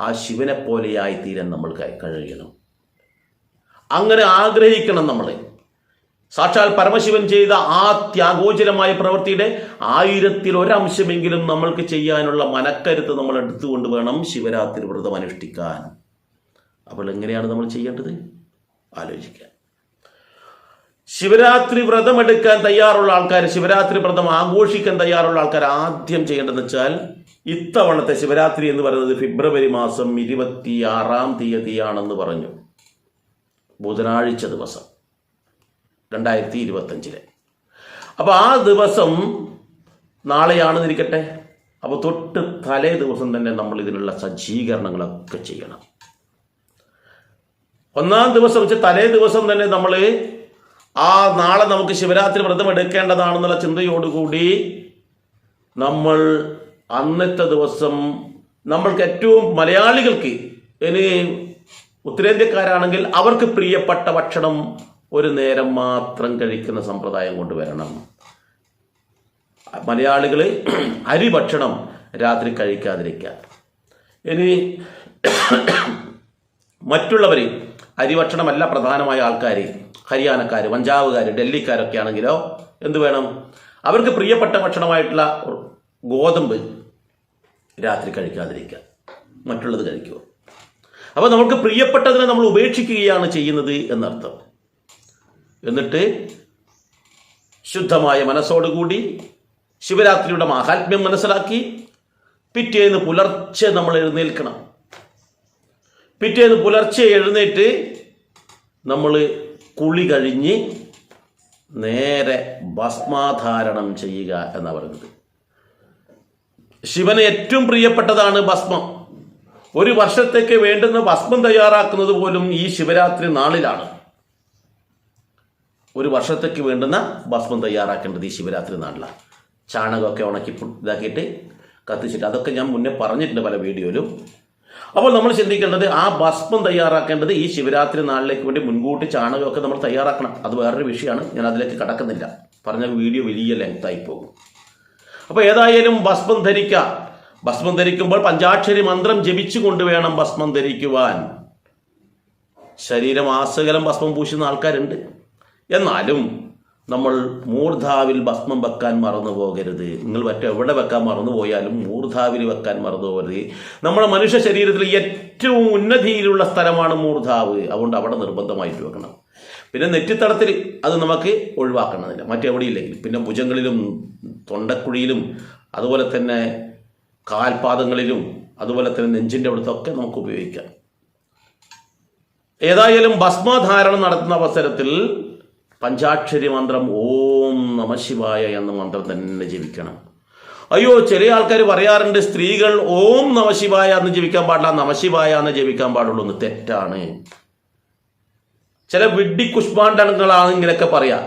ആ ശിവനെ പോലെയായി തീരാൻ നമ്മൾ കഴിയണം. അങ്ങനെ ആഗ്രഹിക്കണം നമ്മൾ. സാക്ഷാൽ പരമശിവൻ ചെയ്ത ആ ത്യാഗോചരമായ പ്രവൃത്തിയുടെ 1000-1 നമ്മൾക്ക് ചെയ്യാനുള്ള മനക്കരുത്ത് നമ്മൾ എടുത്തുകൊണ്ട് വേണം ശിവരാത്രി വ്രതം അനുഷ്ഠിക്കാൻ. അപ്പോൾ എങ്ങനെയാണ് നമ്മൾ ചെയ്യേണ്ടത്? ആലോചിക്കാൻ. ശിവരാത്രി വ്രതം എടുക്കാൻ തയ്യാറുള്ള ആൾക്കാർ, ശിവരാത്രി വ്രതം ആഘോഷിക്കാൻ തയ്യാറുള്ള ആൾക്കാർ ആദ്യം ചെയ്യേണ്ടതെന്ന് വെച്ചാൽ, ഇത്തവണത്തെ ശിവരാത്രി എന്ന് പറയുന്നത് ഫെബ്രുവരി മാസം 26-ാം തീയതിയാണെന്ന് പറഞ്ഞു. ബുധനാഴ്ച ദിവസം 2025. അപ്പോൾ ആ ദിവസം നാളെയാണെന്നിരിക്കട്ടെ. അപ്പോൾ തൊട്ട് തലേ ദിവസം തന്നെ നമ്മൾ ഇതിനുള്ള സജ്ജീകരണങ്ങളൊക്കെ ചെയ്യണം. 1-ാം ദിവസം വെച്ച് തലേ ദിവസം തന്നെ നമ്മൾ നാളെ നമുക്ക് ശിവരാത്രി വ്രതം എടുക്കേണ്ടതാണെന്നുള്ള ചിന്തയോടുകൂടി നമ്മൾ അന്നത്തെ ദിവസം നമ്മൾക്ക് ഏറ്റവും മലയാളികൾക്ക്, ഇനി ഉത്തരേന്ത്യക്കാരാണെങ്കിൽ അവർക്ക് പ്രിയപ്പെട്ട ഭക്ഷണം ഒരു നേരം മാത്രം കഴിക്കുന്ന സമ്പ്രദായം കൊണ്ടുവരണം. മലയാളികൾ അരി ഭക്ഷണം രാത്രി കഴിക്കാതിരിക്കുക. ഇനി മറ്റുള്ളവർ അരി ഭക്ഷണമല്ല പ്രധാനമായ ആൾക്കാർ, ഹരിയാനക്കാർ, പഞ്ചാബുകാർ, ഡൽഹിക്കാരൊക്കെ ആണെങ്കിലോ എന്ത് വേണം? അവർക്ക് പ്രിയപ്പെട്ട ഭക്ഷണമായിട്ടുള്ള ഗോതമ്പ് രാത്രി കഴിക്കാതിരിക്കുക, മറ്റുള്ളത് കഴിക്കുക. അപ്പോൾ നമുക്ക് പ്രിയപ്പെട്ടതിനെ നമ്മൾ ഉപേക്ഷിക്കുകയാണ് ചെയ്യുന്നത് എന്നർത്ഥം. എന്നിട്ട് ശുദ്ധമായ മനസ്സോടുകൂടി ശിവരാത്രിയുടെ മാഹാത്മ്യം മനസ്സിലാക്കി പിറ്റേന്ന് പുലർച്ചെ നമ്മൾ എഴുന്നേൽക്കണം. പിറ്റേന്ന് പുലർച്ചെ എഴുന്നേറ്റ് നമ്മൾ കുളി കഴിഞ്ഞ് നേരെ ഭസ്മാധാരണം ചെയ്യുക എന്നാണ് പറയുന്നത്. ശിവന് ഏറ്റവും പ്രിയപ്പെട്ടതാണ് ഭസ്മം. ഒരു വർഷത്തേക്ക് വേണ്ടുന്ന ഭസ്മം തയ്യാറാക്കുന്നത് പോലും ഈ ശിവരാത്രി നാളിലാണ്. ഒരു വർഷത്തേക്ക് വേണ്ടുന്ന ഭസ്മം തയ്യാറാക്കേണ്ടത് ഈ ശിവരാത്രി നാളിലാണ്. ചാണകമൊക്കെ ഉണക്കി ഇതാക്കിയിട്ട് കത്തിച്ചിട്ട്, അതൊക്കെ ഞാൻ മുന്നേ പറഞ്ഞിട്ടുണ്ട് പല വീഡിയോയിലും. അപ്പോൾ നമ്മൾ ചിന്തിക്കേണ്ടത് ആ ഭസ്മം തയ്യാറാക്കേണ്ടത് ഈ ശിവരാത്രി നാളിലേക്ക് വേണ്ടി മുൻകൂട്ടി ചാണകമൊക്കെ നമ്മൾ തയ്യാറാക്കണം. അത് വേറൊരു വിഷയമാണ്, ഞാൻ അതിലേക്ക് കടക്കുന്നില്ല. പറഞ്ഞ വീഡിയോ വലിയ ലെങ്തായി പോകും. അപ്പോൾ ഏതായാലും ഭസ്മം ധരിക്കുക. ഭസ്മം ധരിക്കുമ്പോൾ പഞ്ചാക്ഷരി മന്ത്രം ജപിച്ചുകൊണ്ട് വേണം ഭസ്മം ധരിക്കുവാൻ. ശരീരം ആസകലം ഭസ്മം പൂശുന്ന ആൾക്കാരുണ്ട്. എന്നാലും നമ്മൾ മൂർധാവിൽ ഭസ്മം വെക്കാൻ മറന്നു പോകരുത്. നിങ്ങൾ മറ്റെവിടെ വെക്കാൻ മറന്നു പോയാലും മൂർധാവിൽ വെക്കാൻ മറന്നു പോകരുത്. നമ്മുടെ മനുഷ്യ ശരീരത്തിൽ ഏറ്റവും ഉന്നതിയിലുള്ള സ്ഥലമാണ് മൂർധാവ്. അതുകൊണ്ട് അവിടെ നിർബന്ധമായിട്ട് വെക്കണം. പിന്നെ നെറ്റിത്തടത്തിൽ അത് നമുക്ക് ഒഴിവാക്കണമെന്നില്ല, മറ്റെവിടെയില്ലെങ്കിൽ. പിന്നെ ഭുജങ്ങളിലും തൊണ്ടക്കുഴിയിലും അതുപോലെ തന്നെ കാൽപാദങ്ങളിലും അതുപോലെ തന്നെ നെഞ്ചിൻ്റെ അവിടുത്തൊക്കെ നമുക്ക് ഉപയോഗിക്കാം. ഏതായാലും ഭസ്മധാരണം നടത്തുന്ന അവസരത്തിൽ പഞ്ചാക്ഷരി മന്ത്രം ഓം നമഃശിവായ എന്ന മന്ത്രം തന്നെ ജപിക്കണം. അയ്യോ, ചില ആൾക്കാർ പറയാറുണ്ട് സ്ത്രീകൾ ഓം നമഃശിവായ എന്ന് ജപിക്കാൻ പാടില്ല, നമഃശിവായ എന്ന് ജപിക്കാൻ പാടുള്ളൂ എന്ന്. തെറ്റാണ്. ചില വിഡ്ഢി കുഷ്മാണ്ഡങ്ങളാണ് ഇങ്ങനെയൊക്കെ പറയാം.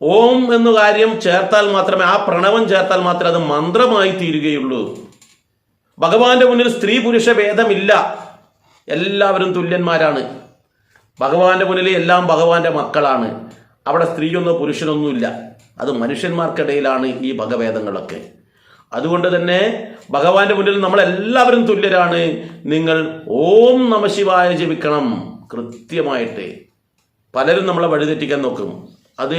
ഓം എന്ന കാര്യം ചേർത്താൽ മാത്രമേ, ആ പ്രണവം ചേർത്താൽ മാത്രമേ അത് മന്ത്രമായി തീരുകയുള്ളൂ. ഭഗവാന്റെ മുന്നിൽ സ്ത്രീ പുരുഷ ഭേദമില്ല, എല്ലാവരും തുല്യന്മാരാണ്. ഭഗവാന്റെ മുന്നിൽ എല്ലാം ഭഗവാന്റെ മക്കളാണ്. അവിടെ സ്ത്രീയൊന്നോ പുരുഷനൊന്നുമില്ല. അത് മനുഷ്യന്മാർക്കിടയിലാണ് ഈ ഭഗഭേദങ്ങളൊക്കെ. അതുകൊണ്ട് തന്നെ ഭഗവാന്റെ മുന്നിൽ നമ്മളെല്ലാവരും തുല്യരാണ്. നിങ്ങൾ ഓം നമഃശിവായ ജപിക്കണം കൃത്യമായിട്ട്. പലരും നമ്മളെ വഴിതെറ്റിക്കാൻ നോക്കും. അത്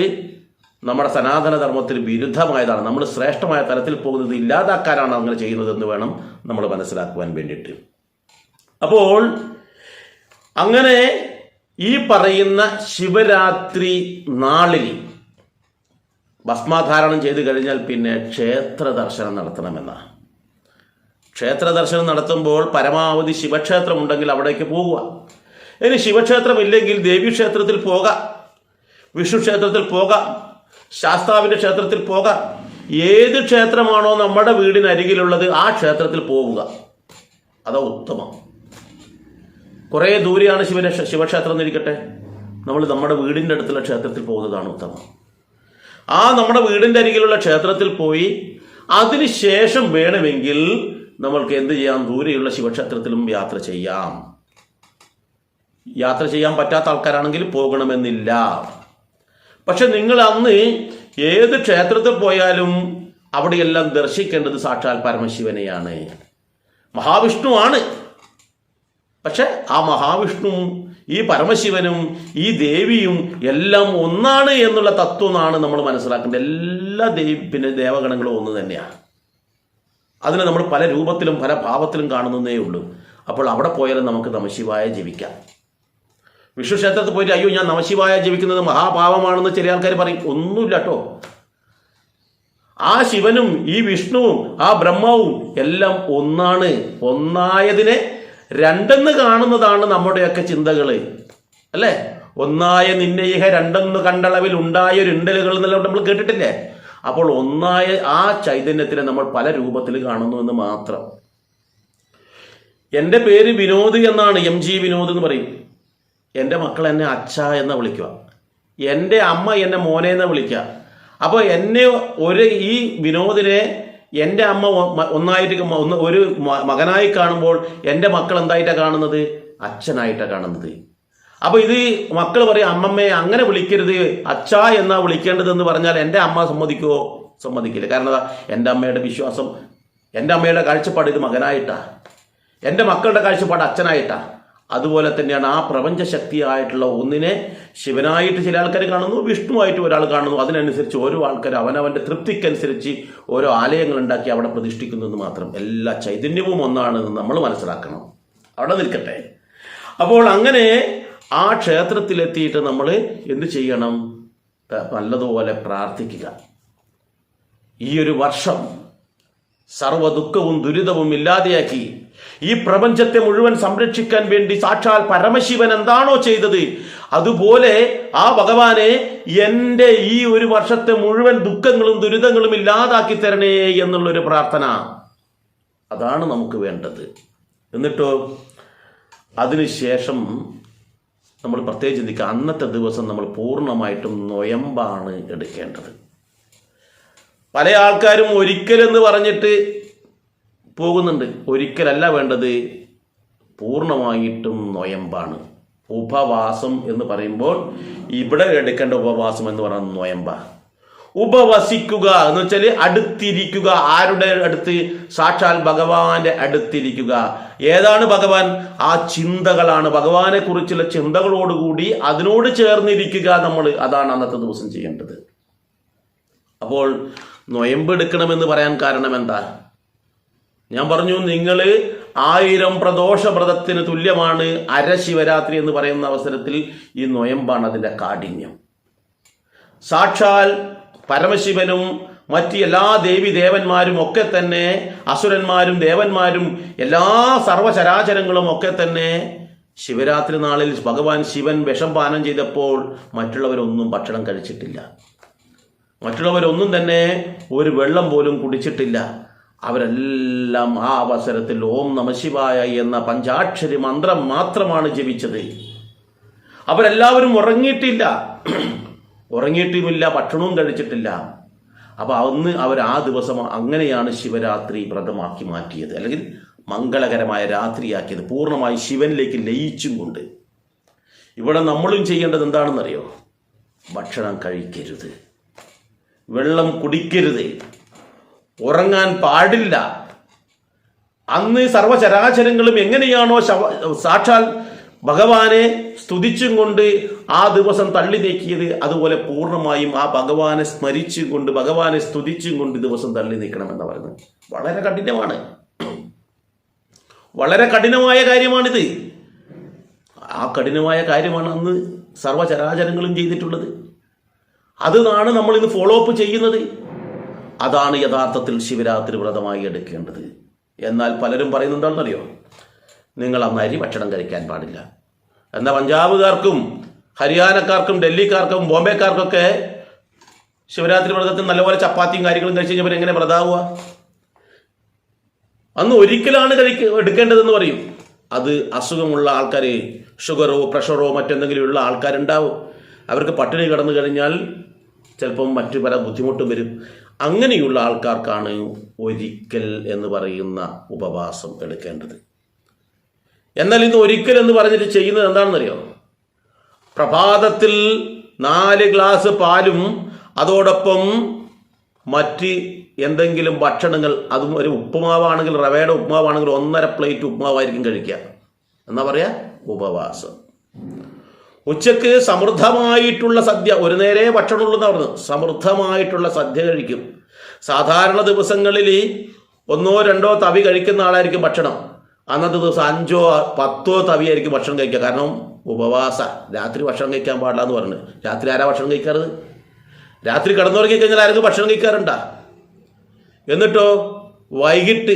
നമ്മുടെ സനാതന ധർമ്മത്തിന് വിരുദ്ധമായതാണ്. നമ്മൾ ശ്രേഷ്ഠമായ തലത്തിൽ പോകുന്നത് ഇല്ലാതാക്കാനാണ് അങ്ങനെ ചെയ്യുന്നതെന്ന് വേണം നമ്മൾ മനസ്സിലാക്കുവാൻ വേണ്ടിയിട്ട്. അപ്പോൾ അങ്ങനെ ഈ പറയുന്ന ശിവരാത്രി നാളിൽ ഭസ്മാധാരണം ചെയ്തു കഴിഞ്ഞാൽ പിന്നെ ക്ഷേത്ര ദർശനം നടത്തണമെന്നാണ്. ക്ഷേത്ര ദർശനം നടത്തുമ്പോൾ പരമാവധി ശിവക്ഷേത്രം ഉണ്ടെങ്കിൽ അവിടേക്ക് പോകുക. ഇനി ശിവക്ഷേത്രം ഇല്ലെങ്കിൽ ദേവീക്ഷേത്രത്തിൽ പോകാം, വിഷ്ണു ക്ഷേത്രത്തിൽ പോകാം, ശാസ്താവിൻ്റെ ക്ഷേത്രത്തിൽ പോകാം. ഏത് ക്ഷേത്രമാണോ നമ്മുടെ വീടിനരികിലുള്ളത് ആ ക്ഷേത്രത്തിൽ പോവുക. അതാ ഉത്തമം. കുറേ ദൂരെയാണ് ശിവക്ഷേത്രം എന്നിരിക്കട്ടെ, നമ്മൾ നമ്മുടെ വീടിൻ്റെ അടുത്തുള്ള ക്ഷേത്രത്തിൽ പോകുന്നതാണ് ഉത്തമം. ആ നമ്മുടെ വീടിൻ്റെ അരികിലുള്ള ക്ഷേത്രത്തിൽ പോയി അതിനുശേഷം വേണമെങ്കിൽ നമ്മൾക്ക് എന്ത് ചെയ്യാം, ദൂരെയുള്ള ശിവക്ഷേത്രത്തിലും യാത്ര ചെയ്യാം. യാത്ര ചെയ്യാൻ പറ്റാത്ത ആൾക്കാരാണെങ്കിൽ പോകണമെന്നില്ല. പക്ഷെ നിങ്ങൾ അന്ന് ഏത് ക്ഷേത്രത്തിൽ പോയാലും അവിടെയെല്ലാം ദർശിക്കേണ്ടത് സാക്ഷാൽ പരമശിവനെയാണ്, മഹാവിഷ്ണുവാണ്. പക്ഷെ ആ മഹാവിഷ്ണുവും ഈ പരമശിവനും ഈ ദേവിയും എല്ലാം ഒന്നാണ് എന്നുള്ള തത്വമാണ് നമ്മൾ മനസ്സിലാക്കേണ്ടത്. എല്ലാ ദേവഗണങ്ങളും ഒന്ന് തന്നെയാണ്. അതിനെ നമ്മൾ പല രൂപത്തിലും പല ഭാവത്തിലും കാണുന്നതേ ഉള്ളൂ. അപ്പോൾ അവിടെ പോയാലും നമുക്ക് നമഃശിവായ ജപിക്കാം. വിഷ്ണു ക്ഷേത്രത്തിൽ പോയിട്ട് അയ്യോ ഞാൻ നമഃശിവായ ജപിക്കുന്നത് മഹാപാപമാണെന്ന് ചില ആൾക്കാർ പറയും. ഒന്നുമില്ല കേട്ടോ. ആ ശിവനും ഈ വിഷ്ണുവും ആ ബ്രഹ്മവും എല്ലാം ഒന്നാണ്. ഒന്നായതിനെ രണ്ടെന്ന് കാണുന്നതാണ് നമ്മുടെയൊക്കെ ചിന്തകള്, അല്ലേ? ഒന്നായ നിന്നയിഹ രണ്ടെന്ന് കണ്ടളവിൽ ഉണ്ടായൊരുണ്ടലുകൾ എന്നെല്ലാം നമ്മൾ കേട്ടിട്ടില്ലേ? അപ്പോൾ ഒന്നായ ആ ചൈതന്യത്തിനെ നമ്മൾ പല രൂപത്തിൽ കാണുന്നു എന്ന് മാത്രം. എൻ്റെ പേര് വിനോദ് എന്നാണ്, MG വിനോദ് എന്ന് പറയും. എൻ്റെ മക്കൾ എന്നെ അച്ഛ എന്ന് വിളിക്കുക, എൻ്റെ അമ്മ എന്നെ മോനെ എന്ന് വിളിക്കുക. അപ്പോൾ എന്നെ ഈ വിനോദിനെ എൻ്റെ അമ്മ ഒന്നായിട്ട് ഒരു മകനായി കാണുമ്പോൾ എൻ്റെ മക്കൾ എന്തായിട്ടാണ് കാണുന്നത്? അച്ഛനായിട്ടാണ് കാണുന്നത്. അപ്പോൾ ഇത് മക്കൾ പറയും അമ്മമ്മയെ അങ്ങനെ വിളിക്കരുത്, അച്ഛ എന്നാ വിളിക്കേണ്ടതെന്ന് പറഞ്ഞാൽ എൻ്റെ അമ്മ സമ്മതിക്കുമോ? സമ്മതിക്കില്ല. കാരണം എൻ്റെ അമ്മയുടെ വിശ്വാസം, എൻ്റെ അമ്മയുടെ കാഴ്ചപ്പാട് ഇത് മകനായിട്ടാണ്, എൻ്റെ മക്കളുടെ കാഴ്ചപ്പാട് അച്ഛനായിട്ടാണ്. അതുപോലെ തന്നെയാണ് ആ പ്രപഞ്ചശക്തിയായിട്ടുള്ള ഒന്നിനെ ശിവനായിട്ട് ചില ആൾക്കാർ കാണുന്നു, വിഷ്ണുവായിട്ട് ഒരാൾ കാണുന്നു. അതിനനുസരിച്ച് ഓരോ ആൾക്കാർ അവനവൻ്റെ തൃപ്തിക്കനുസരിച്ച് ഓരോ ആലയങ്ങൾ ഉണ്ടാക്കി അവിടെ പ്രതിഷ്ഠിക്കുന്നു എന്ന് മാത്രം. എല്ലാ ചൈതന്യവും ഒന്നാണെന്ന് നമ്മൾ മനസ്സിലാക്കണം. അവിടെ നിൽക്കട്ടെ. അപ്പോൾ അങ്ങനെ ആ ക്ഷേത്രത്തിലെത്തിയിട്ട് നമ്മൾ എന്ത് ചെയ്യണം? നല്ലതുപോലെ പ്രാർത്ഥിക്കുക. ഈ ഒരു വർഷം സർവ്വ ദുഃഖവും ദുരിതവും ഇല്ലാതെയാക്കി ഈ പ്രപഞ്ചത്തെ മുഴുവൻ സംരക്ഷിക്കാൻ വേണ്ടി സാക്ഷാൽ പരമശിവൻ എന്താണോ ചെയ്തത് അതുപോലെ ആ ഭഗവാനെ എൻ്റെ ഈ ഒരു വർഷത്തെ മുഴുവൻ ദുഃഖങ്ങളും ദുരിതങ്ങളും ഇല്ലാതാക്കി തരണേ എന്നുള്ളൊരു പ്രാർത്ഥന, അതാണ് നമുക്ക് വേണ്ടത്. എന്നിട്ടോ അതിനുശേഷം നമ്മൾ പ്രത്യേകം ചിന്തിക്കുക, അന്നത്തെ ദിവസം നമ്മൾ പൂർണ്ണമായിട്ടും നൊയമ്പാണ് എടുക്കേണ്ടത്. പല ആൾക്കാരും ഒരിക്കലെന്ന് പറഞ്ഞിട്ട് പോകുന്നുണ്ട്. ഒരിക്കലല്ല വേണ്ടത്, പൂർണ്ണമായിട്ടും നൊയമ്പാണ്. ഉപവാസം എന്ന് പറയുമ്പോൾ ഇവിടെ എടുക്കേണ്ട ഉപവാസം എന്ന് പറയുന്നത് നൊയമ്പ. ഉപവസിക്കുക എന്ന് വെച്ചാൽ അടുത്തിരിക്കുക. ആരുടെ അടുത്ത്? സാക്ഷാൽ ഭഗവാന്റെ അടുത്തിരിക്കുക. ഏതാണ് ഭഗവാൻ? ആ ചിന്തകളാണ്. ഭഗവാനെ കുറിച്ചുള്ള ചിന്തകളോടുകൂടി അതിനോട് ചേർന്നിരിക്കുക നമ്മൾ. അതാണ് അന്നത്തെ ദിവസം ചെയ്യേണ്ടത്. അപ്പോൾ നൊയമ്പ് എടുക്കണമെന്ന് പറയാൻ കാരണം എന്താ? ഞാൻ പറഞ്ഞു, നിങ്ങൾ 1000 പ്രദോഷവ്രതത്തിന് തുല്യമാണ് അരശിവരാത്രി എന്ന് പറയുന്ന അവസരത്തിൽ ഈ നൊയമ്പാണ് അതിൻ്റെ കാഠിന്യം. സാക്ഷാൽ പരമശിവനും മറ്റ് എല്ലാ ദേവീദേവന്മാരും ഒക്കെ തന്നെ, അസുരന്മാരും ദേവന്മാരും എല്ലാ സർവചരാചരങ്ങളും ഒക്കെ തന്നെ ശിവരാത്രി നാളിൽ ഭഗവാൻ ശിവൻ വിഷം പാനം ചെയ്തപ്പോൾ മറ്റുള്ളവരൊന്നും ഭക്ഷണം കഴിച്ചിട്ടില്ല. മറ്റുള്ളവരൊന്നും തന്നെ ഒരു വെള്ളം പോലും കുടിച്ചിട്ടില്ല. അവരെല്ലാം ആ അവസരത്തിൽ ഓം നമഃശിവായ എന്ന പഞ്ചാക്ഷരി മന്ത്രം മാത്രമാണ് ജപിച്ചത്. അവരെല്ലാവരും ഉറങ്ങിയിട്ടുമില്ല, ഭക്ഷണവും കഴിച്ചിട്ടില്ല. അപ്പോൾ അന്ന് അവർ ആ ദിവസം അങ്ങനെയാണ് ശിവരാത്രി വ്രതമാക്കി മാറ്റിയത്, അല്ലെങ്കിൽ മംഗളകരമായ രാത്രിയാക്കിയത്, പൂർണ്ണമായി ശിവനിലേക്ക് ലയിച്ചും കൊണ്ട്. ഇവിടെ നമ്മളും ചെയ്യേണ്ടത് എന്താണെന്നറിയോ? ഭക്ഷണം കഴിക്കരുത്, വെള്ളം കുടിക്കരുത്, ഉറങ്ങാൻ പാടില്ല. അന്ന് സർവചരാചരങ്ങളും എങ്ങനെയാണോ സാക്ഷാൽ ഭഗവാനെ സ്തുതിച്ചും കൊണ്ട് ആ ദിവസം തള്ളി നീക്കിയത്, അതുപോലെ പൂർണ്ണമായും ആ ഭഗവാനെ സ്മരിച്ചും കൊണ്ട് ഭഗവാനെ സ്തുതിച്ചും കൊണ്ട് ദിവസം തള്ളി നീക്കണമെന്ന് പറയുന്നത് വളരെ കഠിനമാണ്. വളരെ കഠിനമായ കാര്യമാണിത്. ആ കഠിനമായ കാര്യമാണ് അന്ന് സർവചരാചരങ്ങളും ചെയ്തിട്ടുള്ളത്. അതാണ് നമ്മൾ ഇന്ന് ഫോളോ അപ്പ് ചെയ്യുന്നത്. അതാണ് യഥാർത്ഥത്തിൽ ശിവരാത്രി വ്രതമായി എടുക്കേണ്ടത്. എന്നാൽ പലരും പറയുന്നുണ്ടെന്നറിയോ, നിങ്ങൾ അന്ന് അരി ഭക്ഷണം കഴിക്കാൻ പാടില്ല. എന്നാൽ പഞ്ചാബുകാർക്കും ഹരിയാനക്കാർക്കും ഡൽഹിക്കാർക്കും ബോംബെക്കാർക്കൊക്കെ ശിവരാത്രി വ്രതത്തിൽ നല്ലപോലെ ചപ്പാത്തിയും കാര്യങ്ങളും കഴിച്ച് കഴിഞ്ഞാൽ എങ്ങനെ വ്രതാവുക? അന്ന് ഒരിക്കലാണ് എടുക്കേണ്ടതെന്ന് പറയും. അത് അസുഖമുള്ള ആൾക്കാർ, ഷുഗറോ പ്രഷറോ മറ്റെന്തെങ്കിലും ഉള്ള ആൾക്കാരുണ്ടാവും. അവർക്ക് പട്ടിണി കിടന്നു കഴിഞ്ഞാൽ ചിലപ്പം മറ്റു പല ബുദ്ധിമുട്ടും വരും. അങ്ങനെയുള്ള ആൾക്കാർക്കാണ് ഒരിക്കൽ എന്ന് പറയുന്ന ഉപവാസം എടുക്കേണ്ടത്. എന്നാൽ ഇന്ന് ഒരിക്കൽ എന്ന് പറഞ്ഞിട്ട് ചെയ്യുന്നത് എന്താണെന്നറിയോ? പ്രഭാതത്തിൽ 4 ഗ്ലാസ് പാലും അതോടൊപ്പം മറ്റ് എന്തെങ്കിലും ഭക്ഷണങ്ങൾ, അതും ഒരു ഉപ്പുമാവാണെങ്കിൽ, റവയുടെ ഉപ്പുമാവാണെങ്കിൽ 1.5 പ്ലേറ്റ് ഉപ്പുമാവായിരിക്കും കഴിക്കുക. എന്നാ പറയാ ഉപവാസം. ഉച്ചക്ക് സമൃദ്ധമായിട്ടുള്ള സദ്യ, ഒരു നേരെ ഭക്ഷണമുള്ളൂ എന്ന് പറഞ്ഞു, സമൃദ്ധമായിട്ടുള്ള സദ്യ കഴിക്കും. സാധാരണ ദിവസങ്ങളിൽ 1 or 2 തവി കഴിക്കുന്ന ആളായിരിക്കും ഭക്ഷണം. അന്നത്തെ ദിവസം 5 or 10 തവിയായിരിക്കും ഭക്ഷണം കഴിക്കുക. കാരണം ഉപവാസ, രാത്രി ഭക്ഷണം കഴിക്കാൻ പാടില്ല എന്ന് പറഞ്ഞു. രാത്രി ആരാ ഭക്ഷണം കഴിക്കാറ്? രാത്രി കിടന്നുറങ്ങി കഴിഞ്ഞാൽ ആരെങ്കിലും ഭക്ഷണം കഴിക്കാറുണ്ടാ? എന്നിട്ടോ വൈകിട്ട്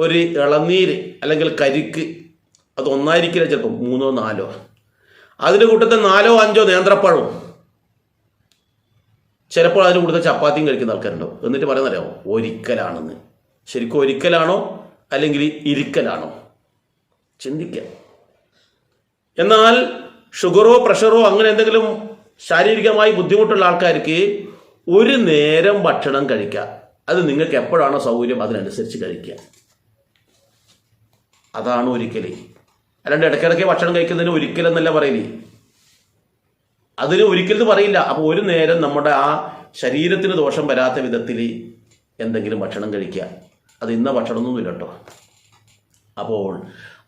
ഒരു ഇളനീര് അല്ലെങ്കിൽ കരിക്ക്, അത് ഒന്നായിരിക്കില്ല, ചിലപ്പോൾ 3 or 4. അതിൻ്റെ കൂട്ടത്തിൽ 4 or 5 നേന്ത്രപ്പഴവും, ചിലപ്പോൾ അതിൻ്റെ കൂട്ടത്തിൽ ചപ്പാത്തിയും കഴിക്കുന്ന ആൾക്കാരുണ്ടോ. എന്നിട്ട് പറയുന്നറിയാമോ, ഒരിക്കലാണെന്ന്. ശരിക്കും ഒരിക്കലാണോ അല്ലെങ്കിൽ ഇരിക്കലാണോ? ചിന്തിക്കുക. എന്നാൽ ഷുഗറോ പ്രഷറോ അങ്ങനെ എന്തെങ്കിലും ശാരീരികമായി ബുദ്ധിമുട്ടുള്ള ആൾക്കാർക്ക് ഒരു നേരം ഭക്ഷണം കഴിക്കുക. അത് നിങ്ങൾക്ക് എപ്പോഴാണോ സൗകര്യം അതിനനുസരിച്ച് കഴിക്കുക. അതാണ് ഒരിക്കൽ. അല്ലാണ്ട് ഇടയ്ക്കിടയ്ക്ക് ഭക്ഷണം കഴിക്കുന്നതിന് ഒരിക്കലെന്നല്ല പറയില്ലേ, അതിന് ഒരിക്കലും പറയില്ല. അപ്പോൾ ഒരു നേരം നമ്മുടെ ആ ശരീരത്തിന് ദോഷം വരാത്ത വിധത്തിൽ എന്തെങ്കിലും ഭക്ഷണം കഴിക്കുക. അത് ഇന്ന ഭക്ഷണമൊന്നുമില്ല കേട്ടോ. അപ്പോൾ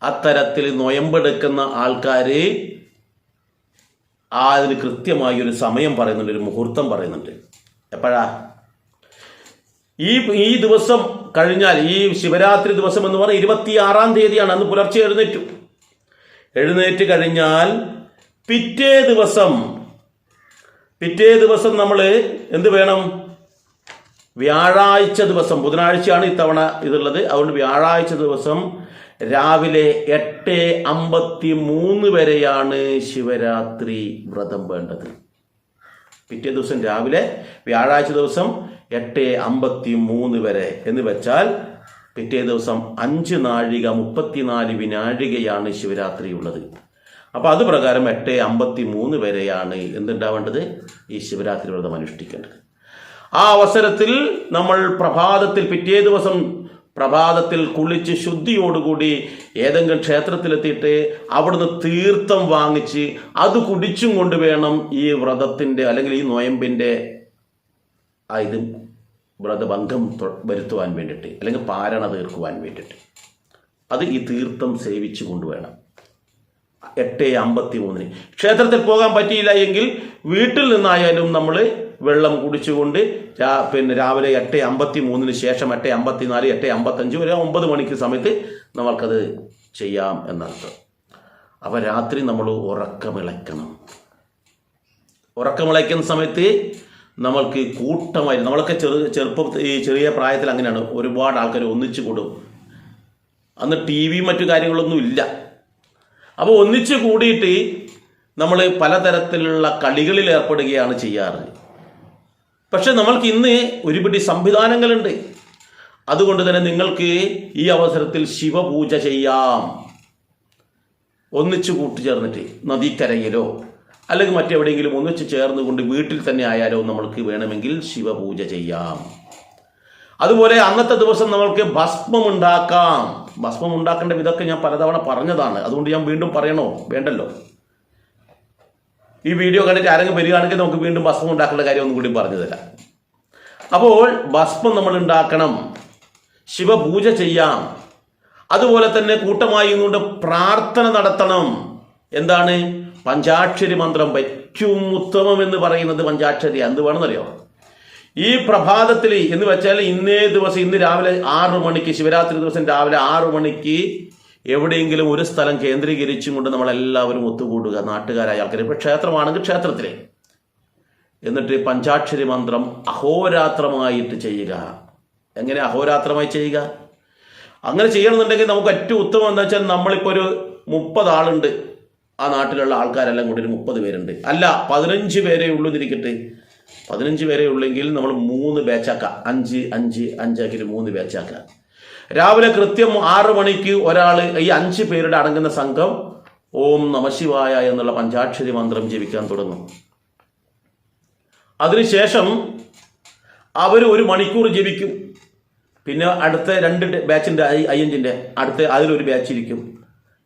അത്തരത്തിൽ നൊയമ്പെടുക്കുന്ന ആൾക്കാർ അതിന് കൃത്യമായി ഒരു സമയം പറയുന്നുണ്ട്, ഒരു മുഹൂർത്തം പറയുന്നുണ്ട്. എപ്പോഴാ? ഈ ദിവസം കഴിഞ്ഞാൽ, ഈ ശിവരാത്രി ദിവസം എന്ന് പറഞ്ഞാൽ 26-ാം തീയതിയാണ്. അന്ന് പുലർച്ചെ എഴുന്നേറ്റ് കഴിഞ്ഞാൽ പിറ്റേ ദിവസം നമ്മൾ എന്ത് വേണം? വ്യാഴാഴ്ച ദിവസം, ബുധനാഴ്ചയാണ് ഇത്തവണ ഇതുള്ളത്, അതുകൊണ്ട് വ്യാഴാഴ്ച ദിവസം രാവിലെ 8:53 വരെയാണ് ശിവരാത്രി വ്രതം വേണ്ടത്. പിറ്റേ ദിവസം രാവിലെ വ്യാഴാഴ്ച ദിവസം 8:53 വരെ എന്ന് വെച്ചാൽ പിറ്റേ ദിവസം 5 നാഴിക 34 വിനാഴികയാണ് ശിവരാത്രി ഉള്ളത്. അപ്പോൾ അത് പ്രകാരം 8:53 വരെയാണ് എന്തുണ്ടാവേണ്ടത്? ഈ ശിവരാത്രി വ്രതം അനുഷ്ഠിക്കേണ്ടത്. ആ അവസരത്തിൽ നമ്മൾ പിറ്റേ ദിവസം പ്രഭാതത്തിൽ കുളിച്ച് ശുദ്ധിയോടുകൂടി ഏതെങ്കിലും ക്ഷേത്രത്തിലെത്തിയിട്ട് അവിടുന്ന് തീർത്ഥം വാങ്ങിച്ച് അത് കുടിച്ചും കൊണ്ട് വേണം ഈ വ്രതത്തിൻ്റെ അല്ലെങ്കിൽ ഈ നൊയമ്പിൻ്റെ ഇത് വ്രതഭംഗം വരുത്തുവാൻ വേണ്ടിയിട്ട്, അല്ലെങ്കിൽ പാരണ തീർക്കുവാൻ വേണ്ടിയിട്ട്. അത് ഈ തീർത്ഥം സേവിച്ചു കൊണ്ടുവേണം. 8:53 ക്ഷേത്രത്തിൽ പോകാൻ പറ്റിയില്ല എങ്കിൽ വീട്ടിൽ നിന്നായാലും നമ്മൾ വെള്ളം കുടിച്ചുകൊണ്ട് രാവിലെ 8:53 ശേഷം 8:54, 8:55 വരെ 9 മണിക്ക് സമയത്ത് നമ്മൾക്കത് ചെയ്യാം എന്നർത്ഥം. അപ്പോൾ രാത്രി നമ്മൾ ഉറക്കമിളയ്ക്കുന്ന സമയത്ത് നമ്മൾക്ക് കൂട്ടമായി, നമ്മളൊക്കെ ചെറിയ പ്രായത്തിൽ അങ്ങനെയാണ്, ഒരുപാട് ആൾക്കാർ ഒന്നിച്ചു കൂടും. അന്ന് TV മറ്റു കാര്യങ്ങളൊന്നും ഇല്ല. അപ്പോൾ ഒന്നിച്ചു കൂടിയിട്ട് നമ്മൾ പലതരത്തിലുള്ള കളികളിൽ ഏർപ്പെടുകയാണ് ചെയ്യാറ്. പക്ഷെ നമ്മൾക്ക് ഇന്ന് ഒരുപിടി സംവിധാനങ്ങളുണ്ട്. അതുകൊണ്ട് തന്നെ നിങ്ങൾക്ക് ഈ അവസരത്തിൽ ശിവപൂജ ചെയ്യാം. ഒന്നിച്ചു കൂട്ടിച്ചേർന്നിട്ട് നദിക്കരയിലോ അല്ലെങ്കിൽ മറ്റെവിടെയെങ്കിലും ഒന്നിച്ച് ചേർന്നുകൊണ്ട് വീട്ടിൽ തന്നെ ആയാലോ നമ്മൾക്ക് വേണമെങ്കിൽ ശിവപൂജ ചെയ്യാം. അതുപോലെ അന്നത്തെ ദിവസം നമ്മൾക്ക് ഭസ്മം ഉണ്ടാക്കാം. ഭസ്മം ഉണ്ടാക്കേണ്ട വിധമൊക്കെ ഞാൻ പലതവണ പറഞ്ഞതാണ്, അതുകൊണ്ട് ഞാൻ വീണ്ടും പറയണോ? വേണ്ടല്ലോ. ഈ വീഡിയോ കണ്ടിട്ട് ആരെങ്കിലും വരികയാണെങ്കിൽ നമുക്ക് വീണ്ടും ഭസ്മം ഉണ്ടാക്കേണ്ട കാര്യം ഒന്നും കൂടി പറഞ്ഞു തരാം. അപ്പോൾ ഭസ്മം നമ്മൾ ഉണ്ടാക്കണം, ശിവപൂജ ചെയ്യാം, അതുപോലെ തന്നെ കൂട്ടമായി കൊണ്ട് പ്രാർത്ഥന നടത്തണം. എന്താണ്? പഞ്ചാക്ഷരി മന്ത്രം. ഏറ്റവും ഉത്തമം എന്ന് പറയുന്നത് പഞ്ചാക്ഷരി. എന്ത് വേണമെന്നറിയോ? ഈ പ്രഭാതത്തിൽ എന്ന് വെച്ചാൽ ഇന്നേ ദിവസം, ഇന്ന് രാവിലെ 6 മണിക്ക്, ശിവരാത്രി ദിവസം രാവിലെ 6 മണിക്ക് എവിടെയെങ്കിലും ഒരു സ്ഥലം കേന്ദ്രീകരിച്ചും കൊണ്ട് നമ്മളെല്ലാവരും ഒത്തുകൂടുക, നാട്ടുകാരായ ആൾക്കാർ. ഇപ്പോൾ ക്ഷേത്രമാണെങ്കിൽ ക്ഷേത്രത്തിലെ, എന്നിട്ട് പഞ്ചാക്ഷരി മന്ത്രം അഹോരാത്രമായിട്ട് ചെയ്യുക. എങ്ങനെ അഹോരാത്രമായി ചെയ്യുക? അങ്ങനെ ചെയ്യണമെന്നുണ്ടെങ്കിൽ നമുക്ക് ഏറ്റവും ഉത്തമം എന്താ വെച്ചാൽ, നമ്മളിപ്പോൾ ഒരു 30 ആളുണ്ട്, ആ നാട്ടിലുള്ള ആൾക്കാരെല്ലാം കൂടി ഒരു 30 പേരുണ്ട്, അല്ല 15 പേരേ ഉള്ളൂ എന്നിരിക്കട്ടെ. 15 പേരേ ഉള്ളെങ്കിൽ നമ്മൾ 3 ബാച്ചാക്കാം. 5 5 5 ആക്കിയിട്ട് 3 ബാച്ചാക്കാം. രാവിലെ കൃത്യം 6 മണിക്ക് ഒരാൾ, ഈ 5 പേരുടെ അടങ്ങുന്ന സംഘം ഓം നമശിവായ എന്നുള്ള പഞ്ചാക്ഷരി മന്ത്രം ജപിക്കാൻ തുടങ്ങും. അതിനുശേഷം അവർ 1 മണിക്കൂർ ജപിക്കും. പിന്നെ അടുത്ത 2 ബാച്ചിൻ്റെ, 5ൻ്റെ അടുത്ത അതിലൊരു ബാച്ച് ഇരിക്കും.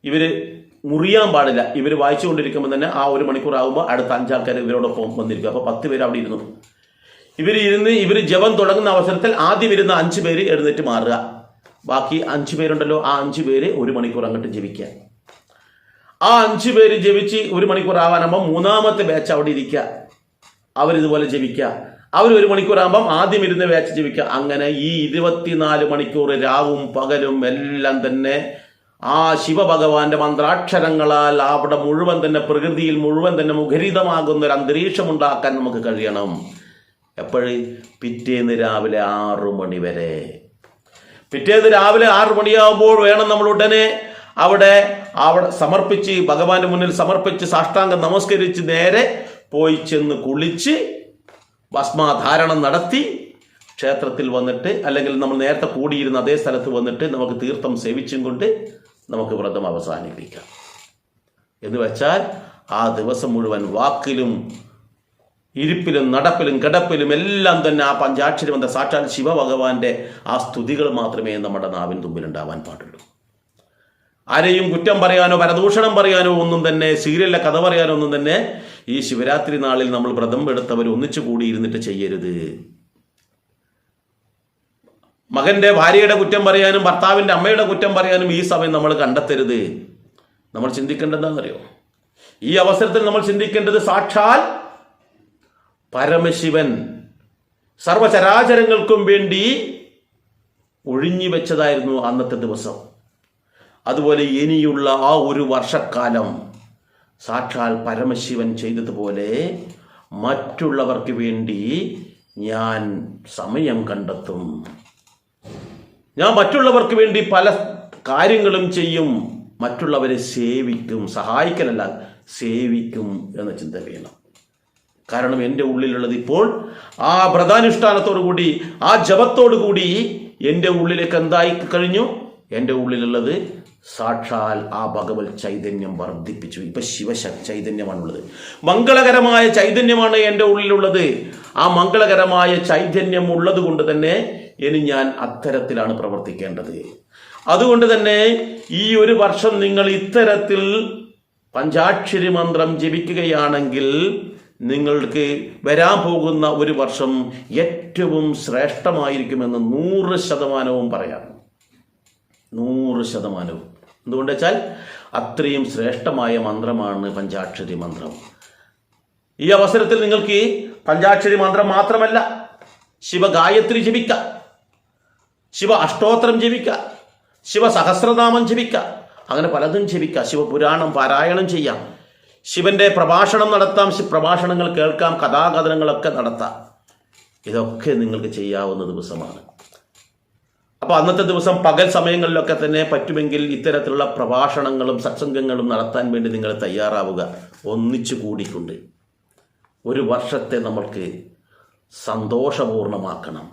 ഇവർ മുറിയാൻ പാടില്ല. ഇവർ വായിച്ചുകൊണ്ടിരിക്കുമ്പോൾ തന്നെ ആ 1 മണിക്കൂർ ആകുമ്പോൾ അടുത്ത 5 ആൾക്കാർ ഇവരോടൊപ്പം വന്നിരിക്കും. അപ്പോൾ 10 പേര് അവിടെ ഇരുന്നു. ഇവർ ജപം തുടങ്ങുന്ന അവസരത്തിൽ ആദ്യം ഇരുന്ന 5 പേര് എഴുന്നേറ്റ് മാറുക. ബാക്കി 5 പേരുണ്ടല്ലോ, ആ 5 പേര് 1 മണിക്കൂർ അങ്ങോട്ട് ജപിക്കുക. ആ 5 പേര് ജപിച്ച് 1 മണിക്കൂർ ആവാനാകുമ്പോൾ 3ാമത്തെ ബാച്ച് അവിടെ ഇരിക്കുക, അവരിതുപോലെ ജപിക്കുക. അവർ 1 മണിക്കൂർ ആകുമ്പം ആദ്യം ഇരുന്ന ബാച്ച് ജപിക്കുക. അങ്ങനെ ഈ 24 മണിക്കൂർ രാവും പകലും എല്ലാം തന്നെ ആ ശിവഭഗവാന്റെ മന്ത്രാക്ഷരങ്ങളാൽ അവിടെ മുഴുവൻ തന്നെ, പ്രകൃതിയിൽ മുഴുവൻ തന്നെ മുഖരിതമാകുന്ന ഒരു അന്തരീക്ഷം ഉണ്ടാക്കാൻ നമുക്ക് കഴിയണം. എപ്പോഴും? പിറ്റേന്ന് രാവിലെ 6 മണി വരെ. പിറ്റേന്ന് രാവിലെ 6 മണിയാകുമ്പോൾ വേണം നമ്മൾ ഉടനെ അവിടെ സമർപ്പിച്ച്, ഭഗവാന്റെ മുന്നിൽ സമർപ്പിച്ച് സാഷ്ടാംഗം നമസ്കരിച്ച് നേരെ പോയി ചെന്ന് കുളിച്ച് ഭസ്മാധാരണം നടത്തി ക്ഷേത്രത്തിൽ വന്നിട്ട്, അല്ലെങ്കിൽ നമ്മൾ നേരത്തെ കൂടിയിരുന്ന അതേ സ്ഥലത്ത് വന്നിട്ട് നമുക്ക് തീർത്ഥം സേവിച്ചും കൊണ്ട് നമുക്ക് വ്രതം അവസാനിപ്പിക്കാം. എന്ന് വെച്ചാൽ ആ ദിവസം മുഴുവൻ വാക്കിലും ഇരിപ്പിലും നടപ്പിലും കിടപ്പിലും എല്ലാം തന്നെ ആ പഞ്ചാക്ഷരി മന്ത്രം, സാക്ഷാൽ ശിവഭഗവാന്റെ ആ സ്തുതികൾ മാത്രമേ നമ്മുടെ നാവിൻ തുമ്പിൽ ഉണ്ടാവാൻ പാടുള്ളൂ. ആരെയും കുറ്റം പറയാനോ പരദൂഷണം പറയാനോ ഒന്നും തന്നെ, സീരിയലിലെ കഥ പറയാനോ ഒന്നും തന്നെ ഈ ശിവരാത്രി നാളിൽ നമ്മൾ വ്രതം എടുത്തവർ ഒന്നിച്ചു കൂടി ഇരുന്നിട്ട് ചെയ്യരുത്. മകന്റെ ഭാര്യയുടെ കുറ്റം പറയാനും ഭർത്താവിൻ്റെ അമ്മയുടെ കുറ്റം പറയാനും ഈ സമയം നമ്മൾ കണ്ടെത്തരുത്. നമ്മൾ ചിന്തിക്കേണ്ടതെന്നറിയോ? ഈ അവസരത്തിൽ നമ്മൾ ചിന്തിക്കേണ്ടത് സാക്ഷാൽ പരമശിവൻ സർവചരാചരങ്ങൾക്കും വേണ്ടി ഒഴിഞ്ഞു വെച്ചതായിരുന്നു അന്നത്തെ ദിവസം. അതുപോലെ ഇനിയുള്ള ആ 1 വർഷക്കാലം സാക്ഷാൽ പരമശിവൻ ചെയ്തതുപോലെ മറ്റുള്ളവർക്ക് വേണ്ടി ഞാൻ സമയം കണ്ടെത്തും. ഞാൻ മറ്റുള്ളവർക്ക് വേണ്ടി പല കാര്യങ്ങളും ചെയ്യും. മറ്റുള്ളവരെ സേവിക്കും. സഹായിക്കലല്ല, സേവിക്കും എന്ന ചിന്ത വേണം. കാരണം എൻ്റെ ഉള്ളിലുള്ളത് ഇപ്പോൾ ആ വ്രതാനുഷ്ഠാനത്തോടു കൂടി, ആ ജപത്തോടു കൂടി എൻ്റെ ഉള്ളിലേക്ക് എന്തായി കഴിഞ്ഞു? എൻ്റെ ഉള്ളിലുള്ളത് സാക്ഷാൽ ആ ഭഗവത് ചൈതന്യം വർദ്ധിപ്പിച്ചു. ഇപ്പൊ ചൈതന്യമാണുള്ളത്. മംഗളകരമായ ചൈതന്യമാണ് എൻ്റെ ഉള്ളിലുള്ളത്. ആ മംഗളകരമായ ചൈതന്യം ഉള്ളത് കൊണ്ട് തന്നെ ഇനി ഞാൻ അത്തരത്തിലാണ് പ്രവർത്തിക്കേണ്ടത്. അതുകൊണ്ട് തന്നെ ഈ 1 വർഷം നിങ്ങൾ ഇത്തരത്തിൽ പഞ്ചാക്ഷരി മന്ത്രം ജപിക്കുകയാണെങ്കിൽ നിങ്ങൾക്ക് വരാൻ പോകുന്ന 1 വർഷം ഏറ്റവും ശ്രേഷ്ഠമായിരിക്കുമെന്ന് 100% പറയാം. 100%. എന്തുകൊണ്ട് വെച്ചാൽ അത്രയും ശ്രേഷ്ഠമായ മന്ത്രമാണ് പഞ്ചാക്ഷരി മന്ത്രം. ഈ അവസരത്തിൽ നിങ്ങൾക്ക് പഞ്ചാക്ഷരി മന്ത്രം മാത്രമല്ല, ശിവഗായത്രി ജപിക്കാം, ശിവ അഷ്ടോത്തരം ജപിക്കാം, ശിവ സഹസ്രനാമം ജപിക്കാം, അങ്ങനെ പലതും ജപിക്കാം. ശിവപുരാണം പാരായണം ചെയ്യാം, ശിവന്റെ പ്രഭാഷണം നടത്താം, പ്രഭാഷണങ്ങൾ കേൾക്കാം, കഥാകഥനങ്ങളൊക്കെ നടത്താം. ഇതൊക്കെ നിങ്ങൾക്ക് ചെയ്യാവുന്ന ദിവസമാണ്. അപ്പോൾ അന്നത്തെ ദിവസം പകൽ സമയങ്ങളിലൊക്കെ തന്നെ പറ്റുമെങ്കിൽ ഇത്തരത്തിലുള്ള പ്രഭാഷണങ്ങളും സത്സംഗങ്ങളും നടത്താൻ വേണ്ടി നിങ്ങൾ തയ്യാറാവുക. ഒന്നിച്ചു കൂടിക്കൊണ്ട് 1 വർഷത്തെ നമ്മൾക്ക് സന്തോഷപൂർണമാക്കണം,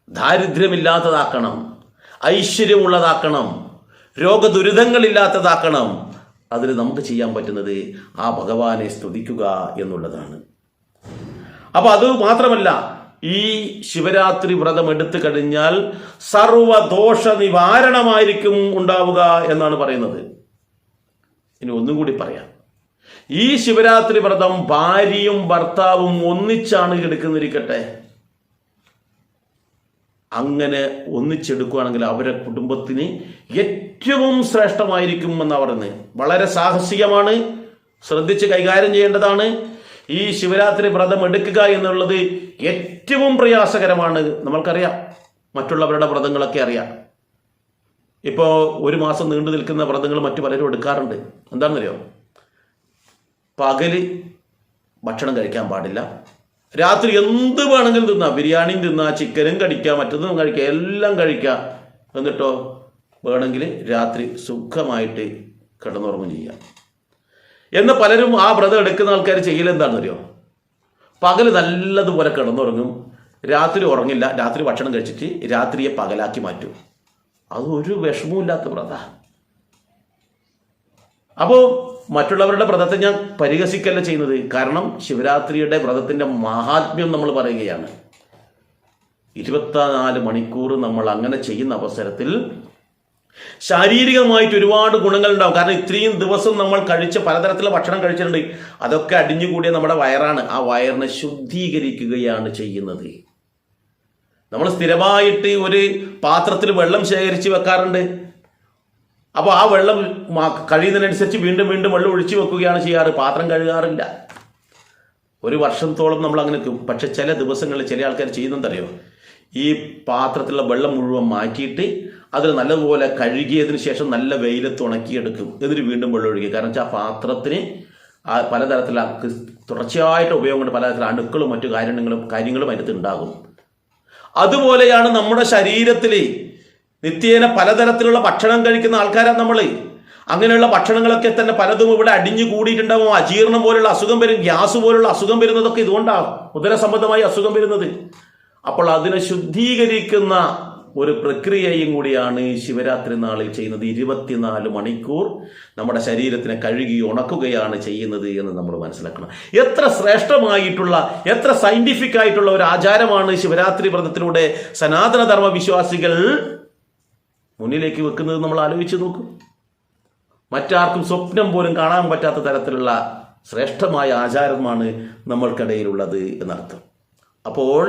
ദാരിദ്ര്യമില്ലാത്തതാക്കണം, ഐശ്വര്യമുള്ളതാക്കണം, രോഗദുരിതങ്ങളില്ലാത്തതാക്കണം. അതിന് നമുക്ക് ചെയ്യാൻ പറ്റുന്നത് ആ ഭഗവാനെ സ്തുതിക്കുക എന്നുള്ളതാണ്. അപ്പോൾ അത് മാത്രമല്ല, ഈ ശിവരാത്രി വ്രതം എടുത്തു കഴിഞ്ഞാൽ സർവദോഷ നിവാരണമായിരിക്കും ഉണ്ടാവുക എന്നാണ് പറയുന്നത്. ഇനി ഒന്നും കൂടി പറയാം. ഈ ശിവരാത്രി വ്രതം ഭാര്യയും ഭർത്താവും ഒന്നിച്ചാണ് എടുക്കുന്നിരിക്കട്ടെ, അങ്ങനെ ഒന്നിച്ചെടുക്കുകയാണെങ്കിൽ അവരുടെ കുടുംബത്തിന് ഏറ്റവും ശ്രേഷ്ഠമായിരിക്കും എന്നാണ് പറയുന്നത്. വളരെ സാഹസികമാണ്, ശ്രദ്ധിച്ച് കൈകാര്യം ചെയ്യേണ്ടതാണ്. ഈ ശിവരാത്രി വ്രതം എടുക്കുക എന്നുള്ളത് ഏറ്റവും പ്രയാസകരമാണ്. നമ്മൾക്കറിയാം, മറ്റുള്ളവരുടെ വ്രതങ്ങളൊക്കെ അറിയാം. ഇപ്പോൾ 1 മാസം നീണ്ടു നിൽക്കുന്ന വ്രതങ്ങൾ മറ്റു പലരും എടുക്കാറുണ്ട്. എന്താണെന്നറിയോ? പകല് ഭക്ഷണം കഴിക്കാൻ പാടില്ല, രാത്രി എന്ത് വേണമെങ്കിലും തിന്നാം, ബിരിയാണിയും തിന്നാം, ചിക്കനും കഴിക്കാം, മറ്റൊന്നും കഴിക്കാം, എല്ലാം കഴിക്കാം. എന്നിട്ടോ വേണമെങ്കിൽ രാത്രി സുഖമായിട്ട് കിടന്നുറങ്ങും ചെയ്യാം. എന്ന് പലരും ആ വ്രതം എടുക്കുന്ന ആൾക്കാർ ചെയ്യലെന്താണെന്നറിയോ? പകല് നല്ലതുപോലെ കിടന്നുറങ്ങും, രാത്രി ഉറങ്ങില്ല, രാത്രി ഭക്ഷണം കഴിച്ചിട്ട് രാത്രിയെ പകലാക്കി മാറ്റും. അതൊരു വിഷമവുമില്ലാത്ത വ്രത. അപ്പോൾ മറ്റുള്ളവരുടെ വ്രതത്തെ ഞാൻ പരിഹസിക്കല്ല ചെയ്യുന്നത്. കാരണം ശിവരാത്രിയുടെ വ്രതത്തിന്റെ മഹാത്മ്യം നമ്മൾ പറയുകയാണ്. 24 മണിക്കൂർ നമ്മൾ അങ്ങനെ ചെയ്യുന്ന അവസരത്തിൽ ശാരീരികമായിട്ട് ഒരുപാട് ഗുണങ്ങൾ ഉണ്ടാവും. കാരണം ഇത്രയും ദിവസം നമ്മൾ കഴിച്ച പലതരത്തിലുള്ള ഭക്ഷണം കഴിച്ചിട്ടുണ്ട്. അതൊക്കെ അടിഞ്ഞുകൂടിയ നമ്മുടെ വയറാണ്. ആ വയറിനെ ശുദ്ധീകരിക്കുകയാണ് ചെയ്യുന്നത്. നമ്മൾ സ്ഥിരമായിട്ട് ഒരു പാത്രത്തിൽ വെള്ളം ശേഖരിച്ച് വെക്കാറുണ്ട്. അപ്പോൾ ആ വെള്ളം കഴിയുന്നതിനനുസരിച്ച് വീണ്ടും വീണ്ടും വെള്ളം ഒഴിച്ചു വെക്കുകയാണ് ചെയ്യാറ്, പാത്രം കഴുകാറില്ല. 1 വർഷത്തോളം നമ്മൾ അങ്ങനെ. പക്ഷെ ചില ദിവസങ്ങളിൽ ചില ആൾക്കാർ ചെയ്യുന്നതറിയോ? ഈ പാത്രത്തിലുള്ള വെള്ളം മുഴുവൻ മാറ്റിയിട്ട് അതിൽ നല്ലതുപോലെ കഴുകിയതിന് ശേഷം നല്ല വെയിലത്ത് ഉണക്കിയെടുക്കും, എന്നിട്ട് വീണ്ടും വെള്ളം ഒഴുകി. കാരണം വെച്ചാൽ ആ പാത്രത്തിന് പലതരത്തിലുള്ള തുടർച്ചയായിട്ട് ഉപയോഗം കൊണ്ട് പലതരത്തിലുള്ള അണുക്കളും മറ്റു കാര്യങ്ങളും അതിനകത്ത് ഉണ്ടാകും. അതുപോലെയാണ് നമ്മുടെ ശരീരത്തിൽ നിത്യേന പലതരത്തിലുള്ള ഭക്ഷണം കഴിക്കുന്ന ആൾക്കാരാണ് നമ്മൾ. അങ്ങനെയുള്ള ഭക്ഷണങ്ങളൊക്കെ തന്നെ പലതും ഇവിടെ അടിഞ്ഞു കൂടിയിട്ടുണ്ടാവും. അജീർണം പോലുള്ള അസുഖം വരും, ഗ്യാസ് പോലുള്ള അസുഖം വരുന്നതൊക്കെ ഇതുകൊണ്ടാണ്, ഉദരസംബന്ധമായി അസുഖം വരുന്നത്. അപ്പോൾ അതിനെ ശുദ്ധീകരിക്കുന്ന ഒരു പ്രക്രിയയും കൂടിയാണ് ശിവരാത്രി നാളിൽ ചെയ്യുന്നത്. 24 മണിക്കൂർ നമ്മുടെ ശരീരത്തിനെ കഴുകി ഉണക്കുകയാണ് ചെയ്യുന്നത് എന്ന് നമ്മൾ മനസ്സിലാക്കണം. എത്ര ശ്രേഷ്ഠമായിട്ടുള്ള, എത്ര സയന്റിഫിക് ആയിട്ടുള്ള ഒരു ആചാരമാണ് ശിവരാത്രി വ്രതത്തിലൂടെ സനാതനധർമ്മ വിശ്വാസികൾ മുന്നിലേക്ക് വെക്കുന്നത് നമ്മൾ ആലോചിച്ച് നോക്കും. മറ്റാർക്കും സ്വപ്നം പോലും കാണാൻ പറ്റാത്ത തരത്തിലുള്ള ശ്രേഷ്ഠമായ ആചാരമാണ് നമ്മൾക്കിടയിലുള്ളത് എന്നർത്ഥം. അപ്പോൾ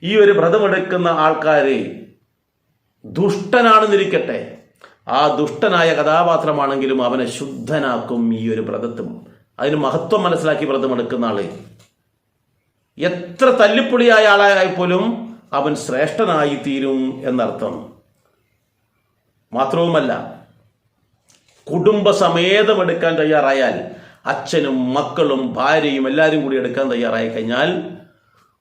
ഈ ഒരു വ്രതമെടുക്കുന്ന ആൾക്കാരെ ദുഷ്ടനാണെന്നിരിക്കട്ടെ, ആ ദുഷ്ടനായ കഥാപാത്രമാണെങ്കിലും അവനെ ശുദ്ധനാക്കും ഈ ഒരു വ്രതത്വം. അതിന് മഹത്വം മനസ്സിലാക്കി വ്രതമെടുക്കുന്ന ആള് എത്ര തല്ലിപ്പൊളിയായ ആളായാൽ പോലും അവൻ ശ്രേഷ്ഠനായി തീരും എന്നർത്ഥം. മാത്രവുമല്ല, കുടുംബസമേതം എടുക്കാൻ തയ്യാറായാൽ, അച്ഛനും മക്കളും ഭാര്യയും എല്ലാവരും കൂടി എടുക്കാൻ തയ്യാറായി കഴിഞ്ഞാൽ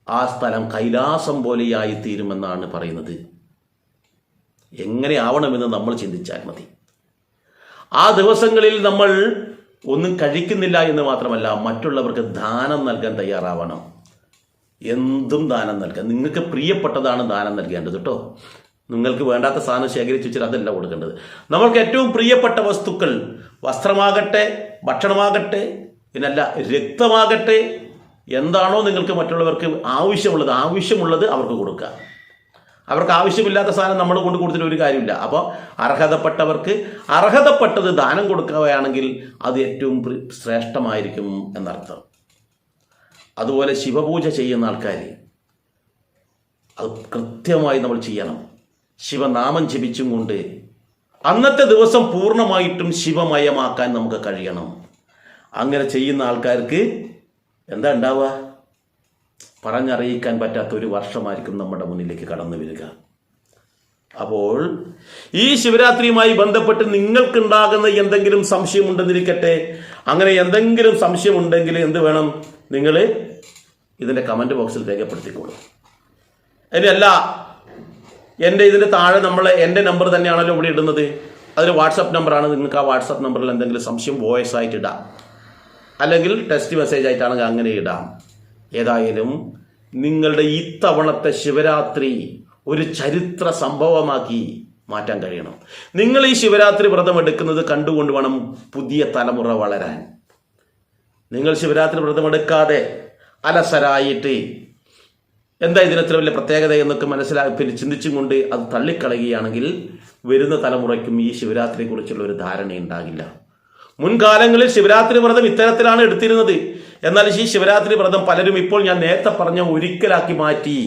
ആ സ്ഥലം കൈലാസം പോലെയായി തീരുമെന്നാണ് പറയുന്നത്. എങ്ങനെ ആവണമെന്ന് നമ്മൾ ചിന്തിച്ചാൽ മതി. ആ ദിവസങ്ങളിൽ നമ്മൾ ഒന്നും കഴിക്കുന്നില്ല എന്ന് മാത്രമല്ല, മറ്റുള്ളവർക്ക് ദാനം നൽകാൻ തയ്യാറാവണം. എന്തും ദാനം നൽകാം. നിങ്ങൾക്ക് പ്രിയപ്പെട്ടതാണ് ദാനം നൽകേണ്ടത് കേട്ടോ. നിങ്ങൾക്ക് വേണ്ടാത്ത സാധനം ശേഖരിച്ച് വെച്ചിട്ട് അതല്ല കൊടുക്കേണ്ടത്. നമ്മൾക്ക് ഏറ്റവും പ്രിയപ്പെട്ട വസ്തുക്കൾ, വസ്ത്രമാകട്ടെ, ഭക്ഷണമാകട്ടെ, പിന്നല്ല രക്തമാകട്ടെ, എന്താണോ നിങ്ങൾക്ക് മറ്റുള്ളവർക്ക് ആവശ്യമുള്ളത് അവർക്ക് കൊടുക്കുക. അവർക്ക് ആവശ്യമില്ലാത്ത സാധനം നമ്മൾ കൊണ്ട് കൊടുത്തിട്ട് ഒരു കാര്യമില്ല. അപ്പോൾ അർഹതപ്പെട്ടവർക്ക് അർഹതപ്പെട്ടത് ദാനം കൊടുക്കുകയാണെങ്കിൽ അത് ഏറ്റവും ശ്രേഷ്ഠമായിരിക്കും എന്നർത്ഥം. അതുപോലെ ശിവപൂജ ചെയ്യുന്ന ആൾക്കാർ അത് കൃത്യമായി നമ്മൾ ചെയ്യണം. ശിവനാമം ജപിച്ചും കൊണ്ട് അന്നത്തെ ദിവസം പൂർണ്ണമായിട്ടും ശിവമയമാക്കാൻ നമുക്ക് കഴിയണം. അങ്ങനെ ചെയ്യുന്ന ആൾക്കാർക്ക് എന്താ ഉണ്ടാവുക? പറഞ്ഞറിയിക്കാൻ പറ്റാത്ത ഒരു വർഷമായിരിക്കും നമ്മുടെ മുന്നിലേക്ക് കടന്നു വരിക. അപ്പോൾ ഈ ശിവരാത്രിയുമായി ബന്ധപ്പെട്ട് നിങ്ങൾക്കുണ്ടാകുന്ന എന്തെങ്കിലും സംശയമുണ്ടെന്നിരിക്കട്ടെ. അങ്ങനെ എന്തെങ്കിലും സംശയമുണ്ടെങ്കിൽ എന്ത് വേണം? നിങ്ങൾ ഇതിൻ്റെ കമൻറ്റ് ബോക്സിൽ രേഖപ്പെടുത്തിക്കോളൂ. ഇനിയല്ല, ഇതിൻ്റെ താഴെ എൻ്റെ നമ്പർ തന്നെയാണല്ലോ ഇവിടെ ഇടുന്നത്, അതൊരു വാട്സപ്പ് നമ്പറാണ്. നിങ്ങൾക്ക് ആ വാട്സപ്പ് നമ്പറിൽ എന്തെങ്കിലും സംശയം വോയിസ് ആയിട്ട് ഇടാം, അല്ലെങ്കിൽ ടെക്സ്റ്റ് മെസ്സേജ് ആയിട്ടാണെങ്കിൽ അങ്ങനെ ഇടാം. ഏതായാലും നിങ്ങളുടെ ഇത്തവണത്തെ ശിവരാത്രി ഒരു ചരിത്ര സംഭവമാക്കി മാറ്റാൻ കഴിയണം. നിങ്ങൾ ഈ ശിവരാത്രി വ്രതം എടുക്കുന്നത് കണ്ടുകൊണ്ട് വേണം പുതിയ തലമുറ വളരാൻ. നിങ്ങൾ ശിവരാത്രി വ്രതം എടുക്കാതെ അലസരായിട്ട് എന്താ ഇതിനത്ര വലിയ പ്രത്യേകത എന്നൊക്കെ മനസ്സിലാക്കി ചിന്തിച്ചും കൊണ്ട് അത് തള്ളിക്കളയുകയാണെങ്കിൽ വരുന്ന തലമുറയ്ക്കും ഈ ശിവരാത്രിയെക്കുറിച്ചുള്ള ഒരു ധാരണ ഉണ്ടാകില്ല. മുൻകാലങ്ങളിൽ ശിവരാത്രി വ്രതം ഇത്തരത്തിലാണ് എടുത്തിരുന്നത്. എന്നാൽ ഈ ശിവരാത്രി വ്രതം പലരും ഇപ്പോൾ ഞാൻ നേരത്തെ പറഞ്ഞ ഒരിക്കലാക്കി മാറ്റി.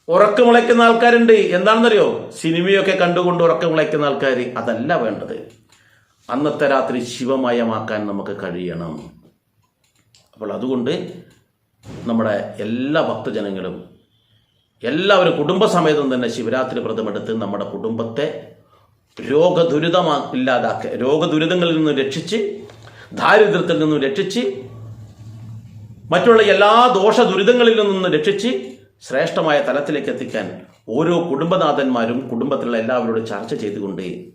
ഉറക്കമുളയ്ക്കുന്ന ആൾക്കാരുണ്ട്. എന്താണെന്നറിയോ? സിനിമയൊക്കെ കണ്ടുകൊണ്ട് ഉറക്കമുളയ്ക്കുന്ന ആൾക്കാർ. അതല്ല വേണ്ടത്. അന്നത്തെ രാത്രി ശിവമയമാക്കാൻ നമുക്ക് കഴിയണം. അപ്പോൾ അതുകൊണ്ട് നമ്മുടെ എല്ലാ ഭക്തജനങ്ങളും എല്ലാവരും കുടുംബസമേതം തന്നെ ശിവരാത്രി വ്രതമെടുത്ത് നമ്മുടെ കുടുംബത്തെ രോഗദുരിതങ്ങളിൽ നിന്നും രക്ഷിച്ച്, ദാരിദ്ര്യത്തിൽ നിന്നും രക്ഷിച്ച്, മറ്റുള്ള എല്ലാ ദോഷദുരിതങ്ങളിൽ നിന്നും രക്ഷിച്ച് ശ്രേഷ്ഠമായ തലത്തിലേക്ക് എത്തിക്കാൻ ഓരോ കുടുംബനാഥന്മാരും കുടുംബത്തിലുള്ള എല്ലാവരോടും ചർച്ച ചെയ്തുകൊണ്ട്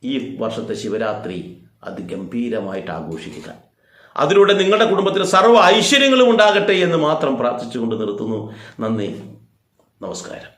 ഈ വർഷത്തെ ശിവരാത്രി അതിഗംഭീരമായിട്ട് ആഘോഷിക്കുക. അതിലൂടെ നിങ്ങളുടെ കുടുംബത്തിൽ സർവ്വ ഐശ്വര്യങ്ങളും ഉണ്ടാകട്ടെ എന്ന് മാത്രം പ്രാർത്ഥിച്ചുകൊണ്ട് നിർത്തുന്നു. നന്ദി, നമസ്കാരം.